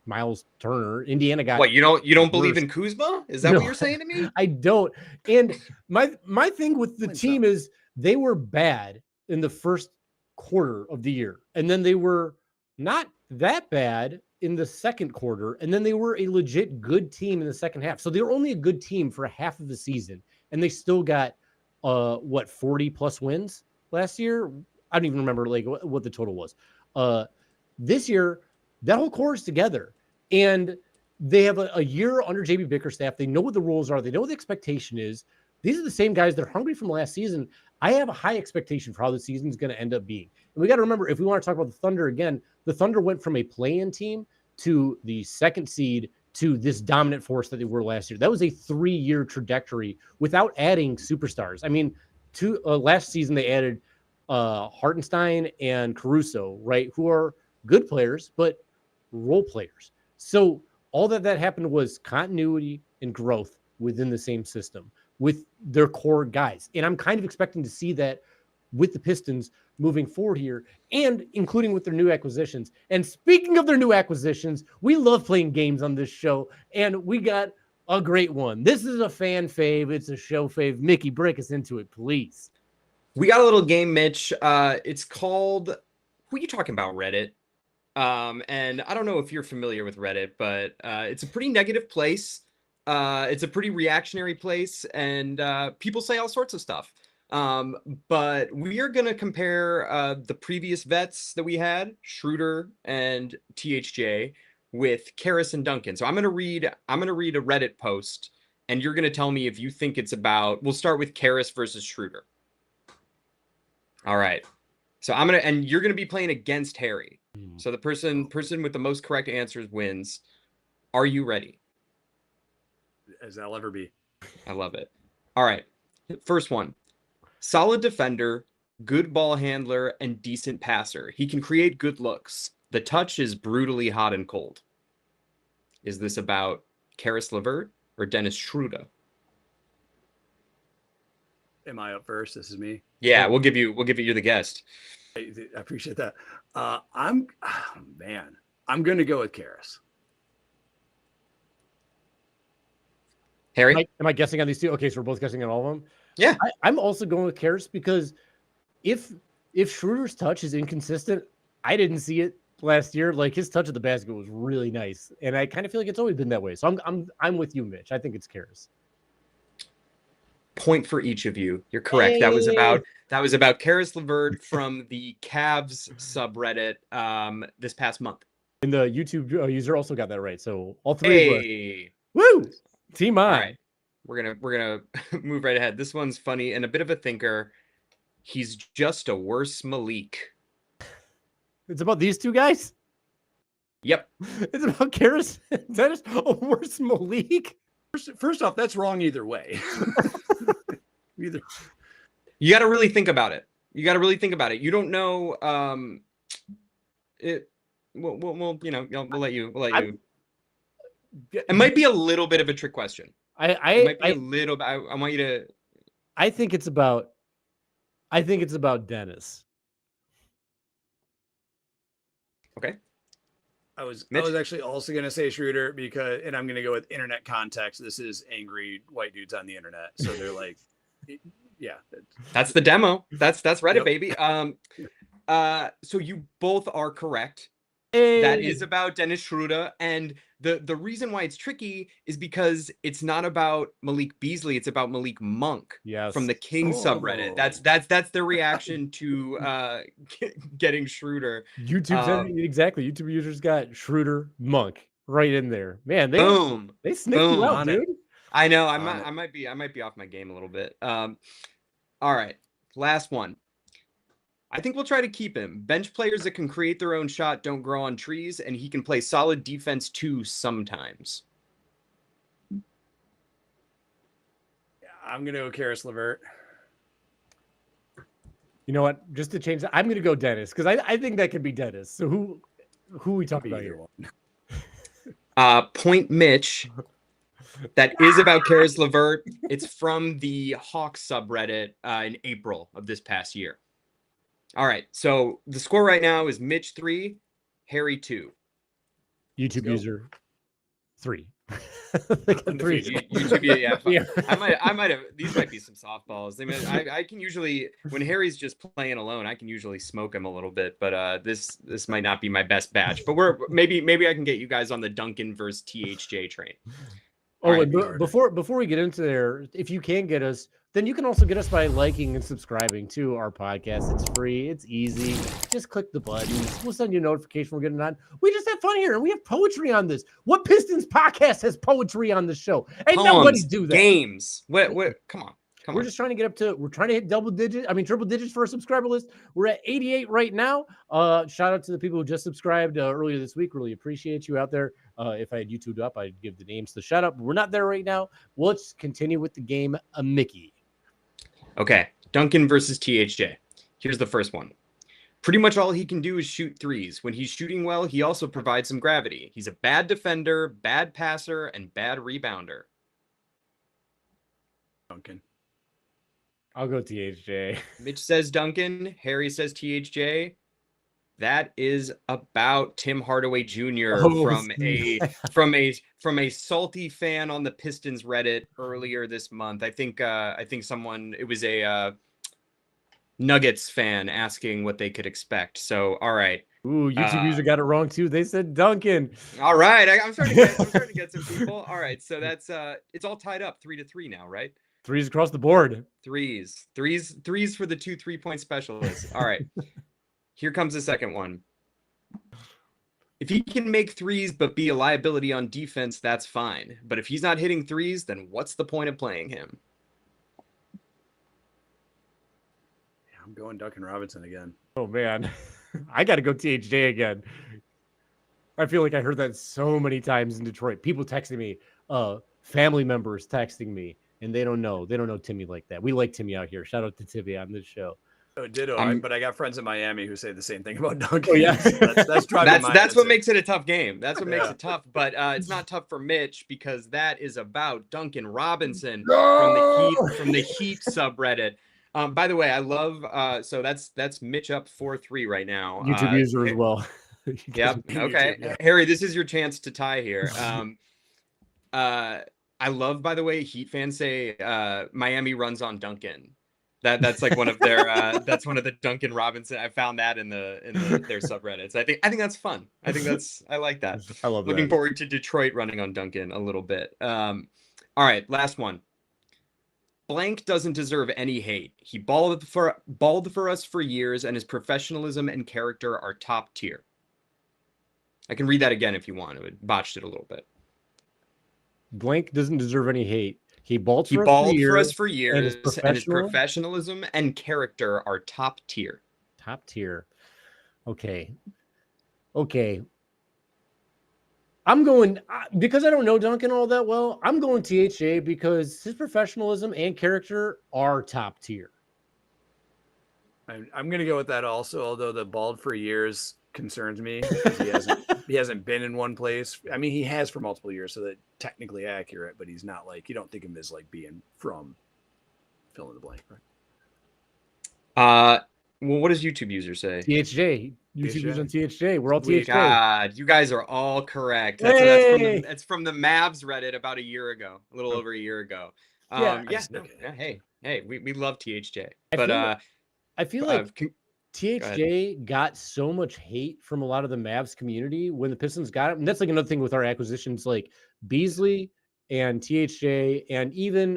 Miles Turner. Indiana got what? You don't believe worse. in Kuzma? Is that what you're saying to me? I don't. And my thing with the team is they were bad in the first quarter of the year, and then they were not that bad in the second quarter, and then they were a legit good team in the second half. So they were only a good team for half of the season, and they still got 40 plus wins last year. I don't even remember like what the total was. This year, that whole core is together, and they have a year under JB Bickerstaff. They know what the rules are. They know what the expectation is. These are the same guys that are hungry from last season. I have a high expectation for how the season is going to end up being. And we got to remember, if we want to talk about the Thunder again, the Thunder went from a play-in team to the second seed to this dominant force that they were last year. That was a 3-year trajectory without adding superstars. I mean, last season they added Hartenstein and Caruso, right, who are good players, but role players. So all that happened was continuity and growth within the same system with their core guys. And I'm kind of expecting to see that with the Pistons moving forward here, and including with their new acquisitions. And speaking of their new acquisitions, we love playing games on this show, and we got a great one. This is a fan fave. It's a show fave. Mickey, break us into it, please. We got a little game, Mitch. It's called Who You Talking About, Reddit. And I don't know if you're familiar with Reddit, but it's a pretty negative place. It's a pretty reactionary place, and people say all sorts of stuff. But we are going to compare the previous vets that we had, Schroeder and THJ, with Karras and Duncan. So I'm going to read a Reddit post, and you're going to tell me if you think it's about. We'll start with Karras versus Schroeder. All right. So and you're going to be playing against Harry. So the person with the most correct answers wins. Are you ready? As I'll ever be. I love it. All right. First one. Solid defender, good ball handler, and decent passer. He can create good looks. The touch is brutally hot and cold. Is this about Caris LeVert or Dennis Schroeder? Am I up first? This is me. Yeah, we'll give you. You're the guest. I appreciate that. I'm going to go with Karras. Harry? Am I guessing on these two? Okay, so we're both guessing on all of them. Yeah. I'm also going with Karras because if Schroeder's touch is inconsistent, I didn't see it last year. Like his touch of the basket was really nice, and I kind of feel like it's always been that way. So I'm with you, Mitch. I think it's Karras. Point for each of you. You're correct. Hey. That was about Caris LeVert from the Cavs subreddit this past month. And the YouTube user also got that right. So all three. Hey. Woo! Team on. All right. We're gonna move right ahead. This one's funny and a bit of a thinker. He's just a worse Malik. It's about these two guys? Yep. It's about Karras and Dennis. A worse Malik? First off, that's wrong either way. You got to really think about it. You don't know. We'll let you. It might be a little bit of a trick question. I want you to. I think it's about Dennis. Okay. I was actually also going to say Schroeder and I'm going to go with internet context. This is angry white dudes on the internet. So they're like, yeah. That's the demo. That's Reddit, baby. So you both are correct. Hey. That is about Dennis Schroeder. And The reason why it's tricky is because it's not about Malik Beasley, it's about Malik Monk from the King subreddit. That's their reaction to getting Schroeder. YouTube said exactly. YouTube users got Schroeder Monk right in there. Man, they sniffed you out, dude. I know. I might be off my game a little bit. All right, last one. I think we'll try to keep him. Bench players that can create their own shot don't grow on trees, and he can play solid defense too sometimes. I'm gonna go Karis LeVert. You know what? Just to change that, I'm gonna go Dennis because I think that could be Dennis. So who are we talking about here? Point Mitch. That is about Karis LeVert. It's from the Hawks subreddit in April of this past year. All right, so the score right now is Mitch 3, Harry 2. YouTube user 3. YouTube, yeah. I might have. These might be some softballs. I can usually, when Harry's just playing alone, I can usually smoke him a little bit. But this might not be my best batch. But maybe I can get you guys on the Duncan versus THJ train. Before we get into there, if you can get us, then you can also get us by liking and subscribing to our podcast. It's free. It's easy. Just click the buttons. We'll send you a notification. We're getting on. We just have fun here, and we have poetry on this. What Pistons podcast has poetry on the show? Ain't nobody do that. Games. What? Come on. We're just trying to get up to, we're trying to hit triple digits for a subscriber list. We're at 88 right now. Shout out to the people who just subscribed earlier this week. Really appreciate you out there. If I had YouTubed up, I'd give the names the shout out. But we're not there right now. Let's continue with the game. Mickey. Okay. Duncan versus THJ. Here's the first one. Pretty much all he can do is shoot threes. When he's shooting well, he also provides some gravity. He's a bad defender, bad passer, and bad rebounder. Duncan. I'll go THJ. Mitch says Duncan. Harry says THJ. That is about Tim Hardaway Jr. from a salty fan on the Pistons Reddit earlier this month. I think it was a Nuggets fan asking what they could expect. So all right. Ooh, YouTube user got it wrong too. They said Duncan. All right, I'm starting to get some people. All right, so that's it's all tied up 3-3 now, right? Threes across the board. Threes for the 2 3-point specialists. All right. Here comes the second one. If he can make threes but be a liability on defense, that's fine. But if he's not hitting threes, then what's the point of playing him? Yeah, I'm going Duncan Robinson again. Oh, man. I got to go THJ again. I feel like I heard that so many times in Detroit. People texting me, family members texting me. And they don't know Timmy like that. We like Timmy out here. Shout out to Timmy on this show. Oh, ditto. But I got friends in Miami who say the same thing about Duncan. Oh, yeah. That's what makes it a tough game. That's what makes it tough. But it's not tough for Mitch because that is about Duncan Robinson from the Heat subreddit. By the way, I love so that's Mitch up 4-3 right now. YouTube user as well. Yep. Okay. YouTube, Harry, this is your chance to tie here. I love, by the way, Heat fans say Miami runs on Duncan. That's like one of their that's one of the Duncan Robinson. I found that in their subreddits. I think that's fun. I like that. I love that. Looking forward to Detroit running on Duncan a little bit. All right, last one. Blank doesn't deserve any hate. He balled for us for years, and his professionalism and character are top tier. I can read that again if you want. It botched it a little bit. Blank doesn't deserve any hate. He balled for us for years, and his professionalism and character are top tier. Top tier. Okay. I'm going, because I don't know Duncan all that well, I'm going THJ because his professionalism and character are top tier. I'm going to go with that also, although the bald for years concerns me because he hasn't been in one place. I mean, he has for multiple years, so that's technically accurate, but he's not like, you don't think of him as like being from fill in the blank, right? Well, what does YouTube user say? THJ. YouTube user on THJ. We're all THJ. God, you guys are all correct. That's from the Mavs Reddit about a year ago, a little over a year ago. Hey, we love THJ. I feel like THJ got so much hate from a lot of the Mavs community when the Pistons got him. And that's like another thing with our acquisitions, like Beasley and THJ and even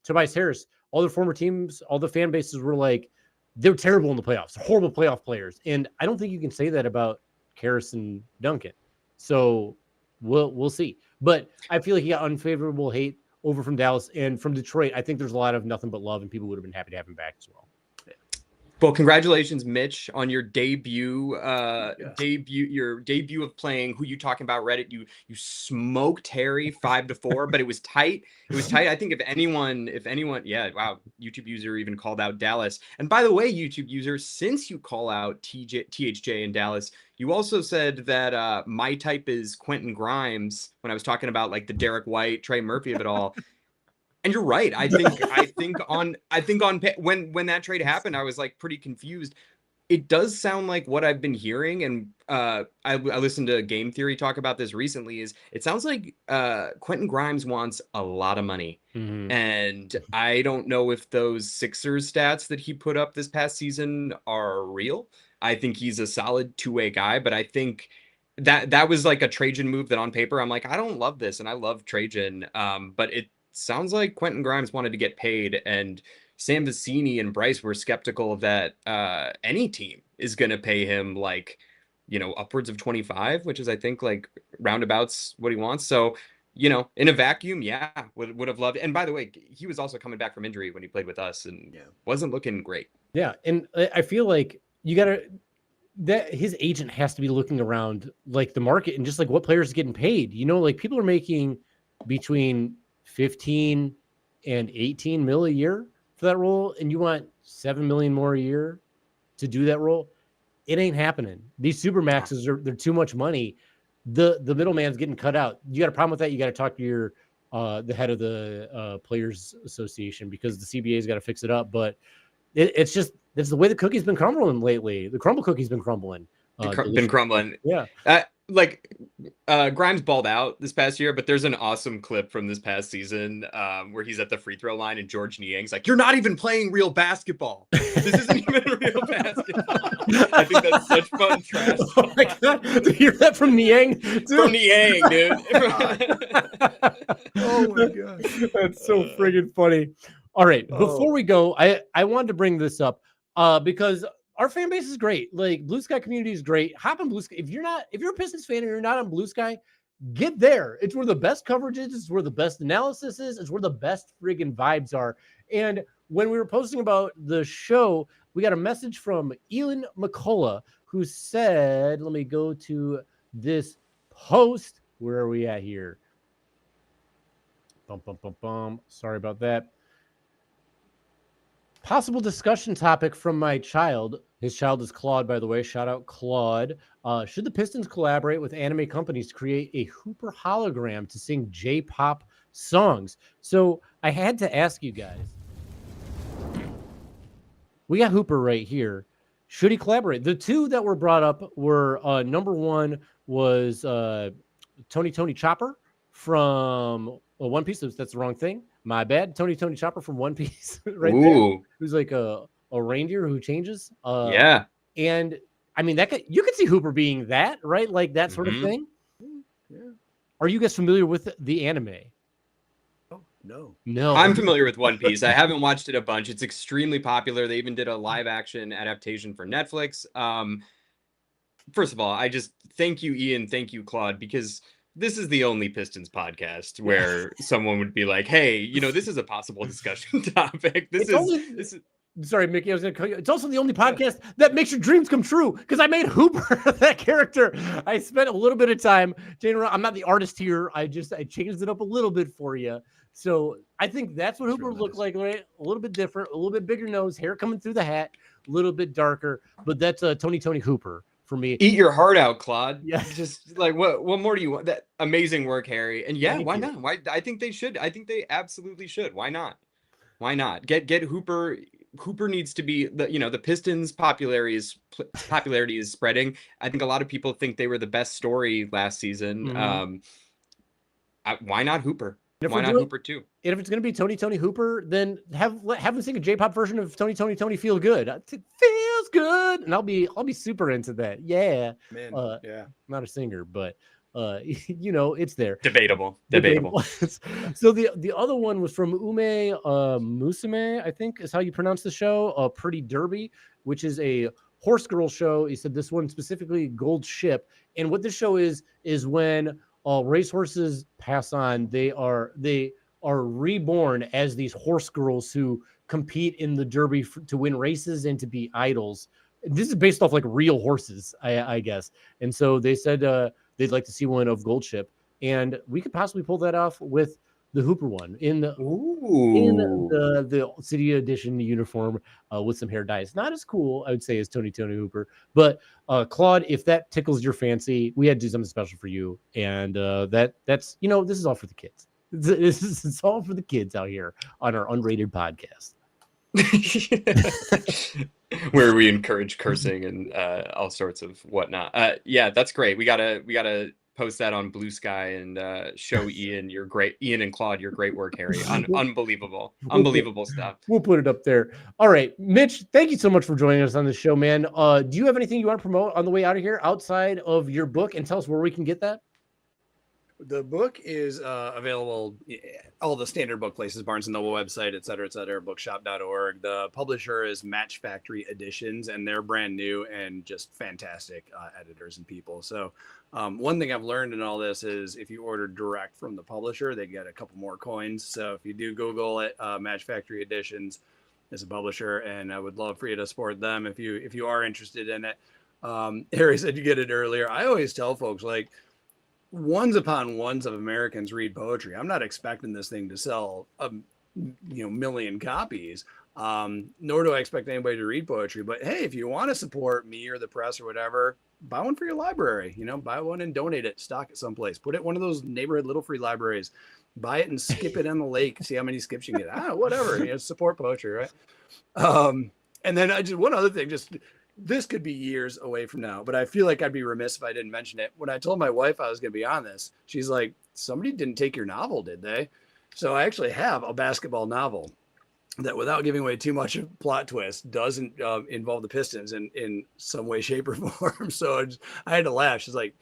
Tobias Harris. All the former teams, all the fan bases were like, they're terrible in the playoffs, horrible playoff players. And I don't think you can say that about Karras and Duncan. So we'll see. But I feel like he got unfavorable hate over from Dallas and from Detroit. I think there's a lot of nothing but love, and people would have been happy to have him back as well. Well, congratulations, Mitch, on your debut. Your debut of playing Who You Talking About Reddit. You smoked Harry 5-4, but it was tight. It was tight. I think if anyone, yeah, wow, YouTube user even called out Dallas. And by the way, YouTube user, since you call out THJ in Dallas, you also said that my type is Quentin Grimes when I was talking about like the Derek White, Trey Murphy of it all. And you're right. I think on when that trade happened, I was like pretty confused. It does sound like what I've been hearing, and I listened to Game Theory talk about this recently. Is it sounds like Quentin Grimes wants a lot of money, and I don't know if those Sixers stats that he put up this past season are real. I think he's a solid two-way guy, but I think that was like a Trajan move that on paper I'm like, I don't love this, and I love Trajan, but it sounds like Quentin Grimes wanted to get paid, and Sam Vecini and Bryce were skeptical that any team is going to pay him like, upwards of 25, which is, I think, like roundabouts what he wants. So, in a vacuum, yeah, would have loved it. And by the way, he was also coming back from injury when he played with us and wasn't looking great. Yeah. And I feel like that his agent has to be looking around like the market and just like what players are getting paid. Like people are making between 15 and 18 mil a year for that role, and you want 7 million more a year to do that role. It ain't happening. These super maxes they're too much money. The middleman's getting cut out. You got a problem with that? You got to talk to your the head of the Players Association, because the CBA's got to fix it up. But it's the way the cookie's been crumbling lately. The crumble cookie's been crumbling. Been crumbling. Yeah. Grimes balled out this past year, but there's an awesome clip from this past season where he's at the free throw line and George Niang's like, "You're not even playing real basketball. This isn't even real basketball." I think that's such fun trash. Oh my God. To hear that from Niang? From Niang, dude. Oh my God. That's so friggin' funny. All right. Before we go, I wanted to bring this up because our fan base is great. Like Blue Sky community is great. Hop on Blue Sky. If you're a Pistons fan and you're not on Blue Sky, get there. It's where the best coverage is. It's where the best analysis is. It's where the best friggin' vibes are. And when we were posting about the show, we got a message from Elon McCullough who said, let me go to this post. Where are we at here? Sorry about that. Possible discussion topic from my child. His child is Claude, by the way. Shout out Claude. Should the Pistons collaborate with anime companies to create a Hooper hologram to sing J-pop songs? So I had to ask you guys. We got Hooper right here. Should he collaborate? The two that were brought up were number one was Tony Chopper from One Piece. That's the wrong thing. My bad. Tony Chopper from One Piece right there. Who's like a reindeer who changes. Yeah. And I mean, you could see Hooper being that, right? Like that sort of thing. Yeah. Are you guys familiar with the anime? Oh, no. I'm familiar with One Piece. I haven't watched it a bunch. It's extremely popular. They even did a live action adaptation for Netflix. First of all, I just thank you, Ian. Thank you, Claude, because this is the only Pistons podcast where someone would be like, "Hey, this is a possible discussion topic." This is. Sorry, Mickey, I was going to cut you. It's also the only podcast that makes your dreams come true, because I made Hooper that character. I spent a little bit of time. I'm not the artist here. I changed it up a little bit for you. So I think that's what Hooper looked like, right? A little bit different, a little bit bigger nose, hair coming through the hat, a little bit darker. But that's Tony Hooper for me. Eat your heart out, Claude. Yeah. Just like what more do you want? That amazing work, Harry. And why not? Why? I think they should. I think they absolutely should. Why not? Get Hooper. Hooper needs to be the Pistons popularity is spreading. I think a lot of people think they were the best story last season. Why not Hooper? Why not Hooper too? And if it's going to be Tony Hooper, then have him sing a J-pop version of Tony Feel Good. It feels good, and I'll be super into that. Yeah, Man, yeah. I'm not a singer, but it's there. Debatable. So the other one was from Ume Musume, I think is how you pronounce the show. Pretty Derby, which is a horse girl show. He said this one specifically Gold Ship, and what this show is when racehorses pass on, they are reborn as these horse girls who compete in the Derby to win races and to be idols. This is based off like real horses, I guess. And so they said they'd like to see one of Gold Ship, and we could possibly pull that off with the Hooper one in the City Edition uniform with some hair dyes. Not as cool, I would say, as Tony Hooper, but Claude, if that tickles your fancy, we had to do something special for you, and that's this is all for the kids. It's all for the kids out here on our unrated podcast, where we encourage cursing and all sorts of whatnot. Yeah, that's great. We gotta post that on Blue Sky and show Ian and Claude your great work, Harry. Unbelievable stuff. We'll put it up there. All right, Mitch, thank you so much for joining us on the show, man. Do you have anything you want to promote on the way out of here outside of your book, and tell us where we can get that? The book is available all the standard book places, Barnes & Noble website, et cetera, bookshop.org. The publisher is Match Factory Editions, and they're brand new and just fantastic editors and people. So one thing I've learned in all this is if you order direct from the publisher, they get a couple more coins. So if you do Google it, Match Factory Editions is a publisher, and I would love for you to support them if you are interested in it. Harry said you get it earlier. I always tell folks, like, ones upon ones of Americans read poetry. I'm not expecting this thing to sell a million copies, nor do I expect anybody to read poetry. But hey, if you want to support me or the press or whatever, buy one for your library. Buy one and donate it, stock it someplace, put it in one of those neighborhood little free libraries, buy it and skip it on the lake, see how many skips you get. Whatever, support poetry, right? And then one other thing, this could be years away from now, but I feel like I'd be remiss if I didn't mention it. When I told my wife I was going to be on this, she's like, somebody didn't take your novel, did they? So I actually have a basketball novel that, without giving away too much of plot twist, doesn't involve the Pistons in some way, shape, or form. So I had to laugh. She's like,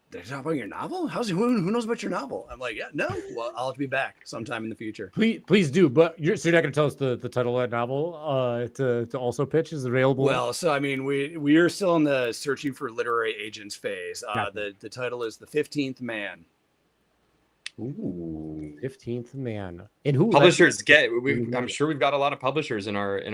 they're talking about your novel? Who knows about your novel? I'm like, yeah, no. Well, I'll have to be back sometime in the future. Please do. But so you're not going to tell us the title of that novel to also pitch is available? Well, so I mean, we are still in the searching for literary agents phase. The title is The 15th Man. Ooh, 15th Man. And who publishers I'm sure we've got a lot of publishers in our in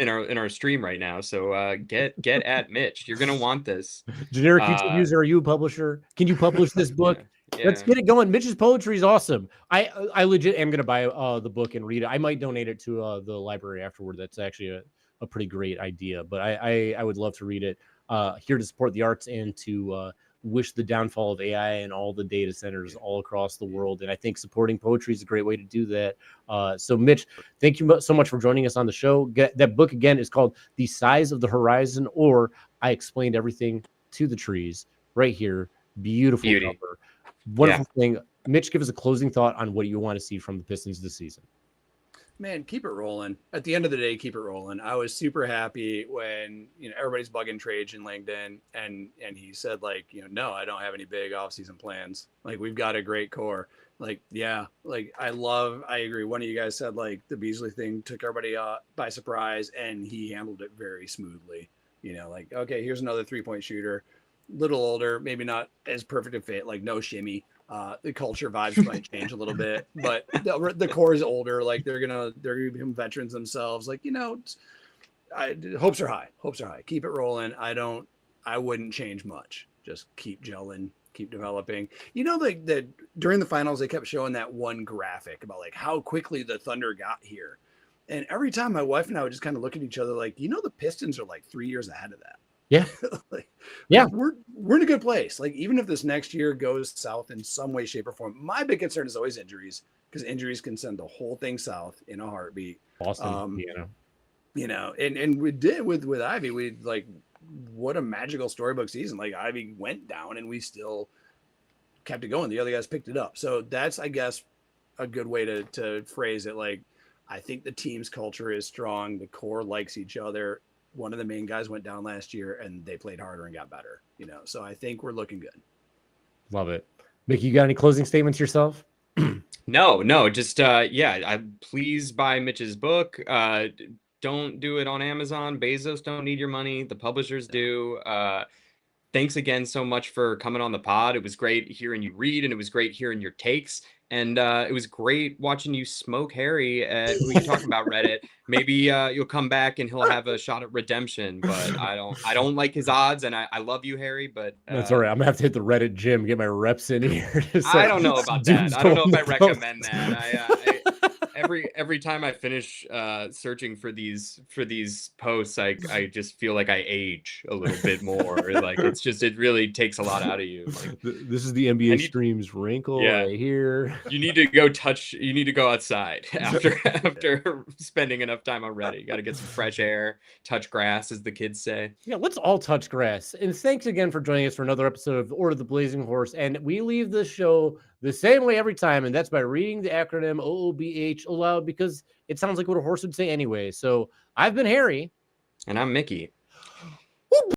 our stream right now. So get at Mitch. You're gonna want this. Generic YouTube user, are you a publisher? Can you publish this book? Yeah. Let's get it going. Mitch's poetry is awesome. I legit am gonna buy the book and read it. I might donate it to the library afterward. That's actually a pretty great idea. But I would love to read it. Here to support the arts and to wish the downfall of AI and all the data centers all across the world. And I think supporting poetry is a great way to do that. So Mitch, thank you so much for joining us on the show. That book again is called The Size of the Horizon, or I Explained Everything to the Trees, right here. Beautiful cover. Wonderful thing. Mitch, give us a closing thought on what you want to see from the Pistons this season. Man, keep it rolling. At the end of the day, keep it rolling. I was super happy when, everybody's bugging Trajan Langdon and he said, like, no, I don't have any big offseason plans. Like, we've got a great core. Like, yeah, like I agree. One of you guys said, like, the Beasley thing took everybody by surprise, and he handled it very smoothly. Like, okay, here's another 3-point shooter, little older, maybe not as perfect a fit, like no shimmy. The culture vibes might change a little bit, but the core is older. Like they're gonna become veterans themselves. Like, hopes are high. Keep it rolling. I wouldn't change much. Just keep gelling, keep developing. Like during the finals, they kept showing that one graphic about like how quickly the Thunder got here. And every time my wife and I would just kind of look at each other like, the Pistons are like 3 years ahead of that. Yeah. We're in a good place. Like, even if this next year goes south in some way, shape, or form, my big concern is always injuries, because injuries can send the whole thing south in a heartbeat. Boston, and we did with Ivy. We like, what a magical storybook season. Like, Ivy went down and we still kept it going. The other guys picked it up. So that's, I guess, a good way to phrase it. Like, I think the team's culture is strong. The core likes each other. One of the main guys went down last year and they played harder and got better, so I think we're looking good. Love it. Mickey, you got any closing statements yourself? No, just I'm pleased by Mitch's book. Don't do it on Amazon. Bezos don't need your money. The publishers do. Thanks again so much for coming on the pod. It was great hearing you read, and it was great hearing your takes. And it was great watching you smoke Harry at Who You Talking About Reddit. Maybe you'll come back and he'll have a shot at redemption, but I don't like his odds, and I love you, Harry, but that's all right. I'm gonna have to hit the Reddit gym, get my reps in here. I don't know about that. I don't know if I recommend that. Every time I finish searching for these posts, I just feel like I age a little bit more. Like it really takes a lot out of you. Like, this is the NBA streams wrinkle right here. You need to go outside after spending enough time on Reddit. You got to get some fresh air, touch grass, as the kids say. Yeah, let's all touch grass. And thanks again for joining us for another episode of Order of the Blazing Horse. And we leave this show the same way every time, and that's by reading the acronym OOBH aloud, because it sounds like what a horse would say anyway. So I've been Harry. And I'm Mickey.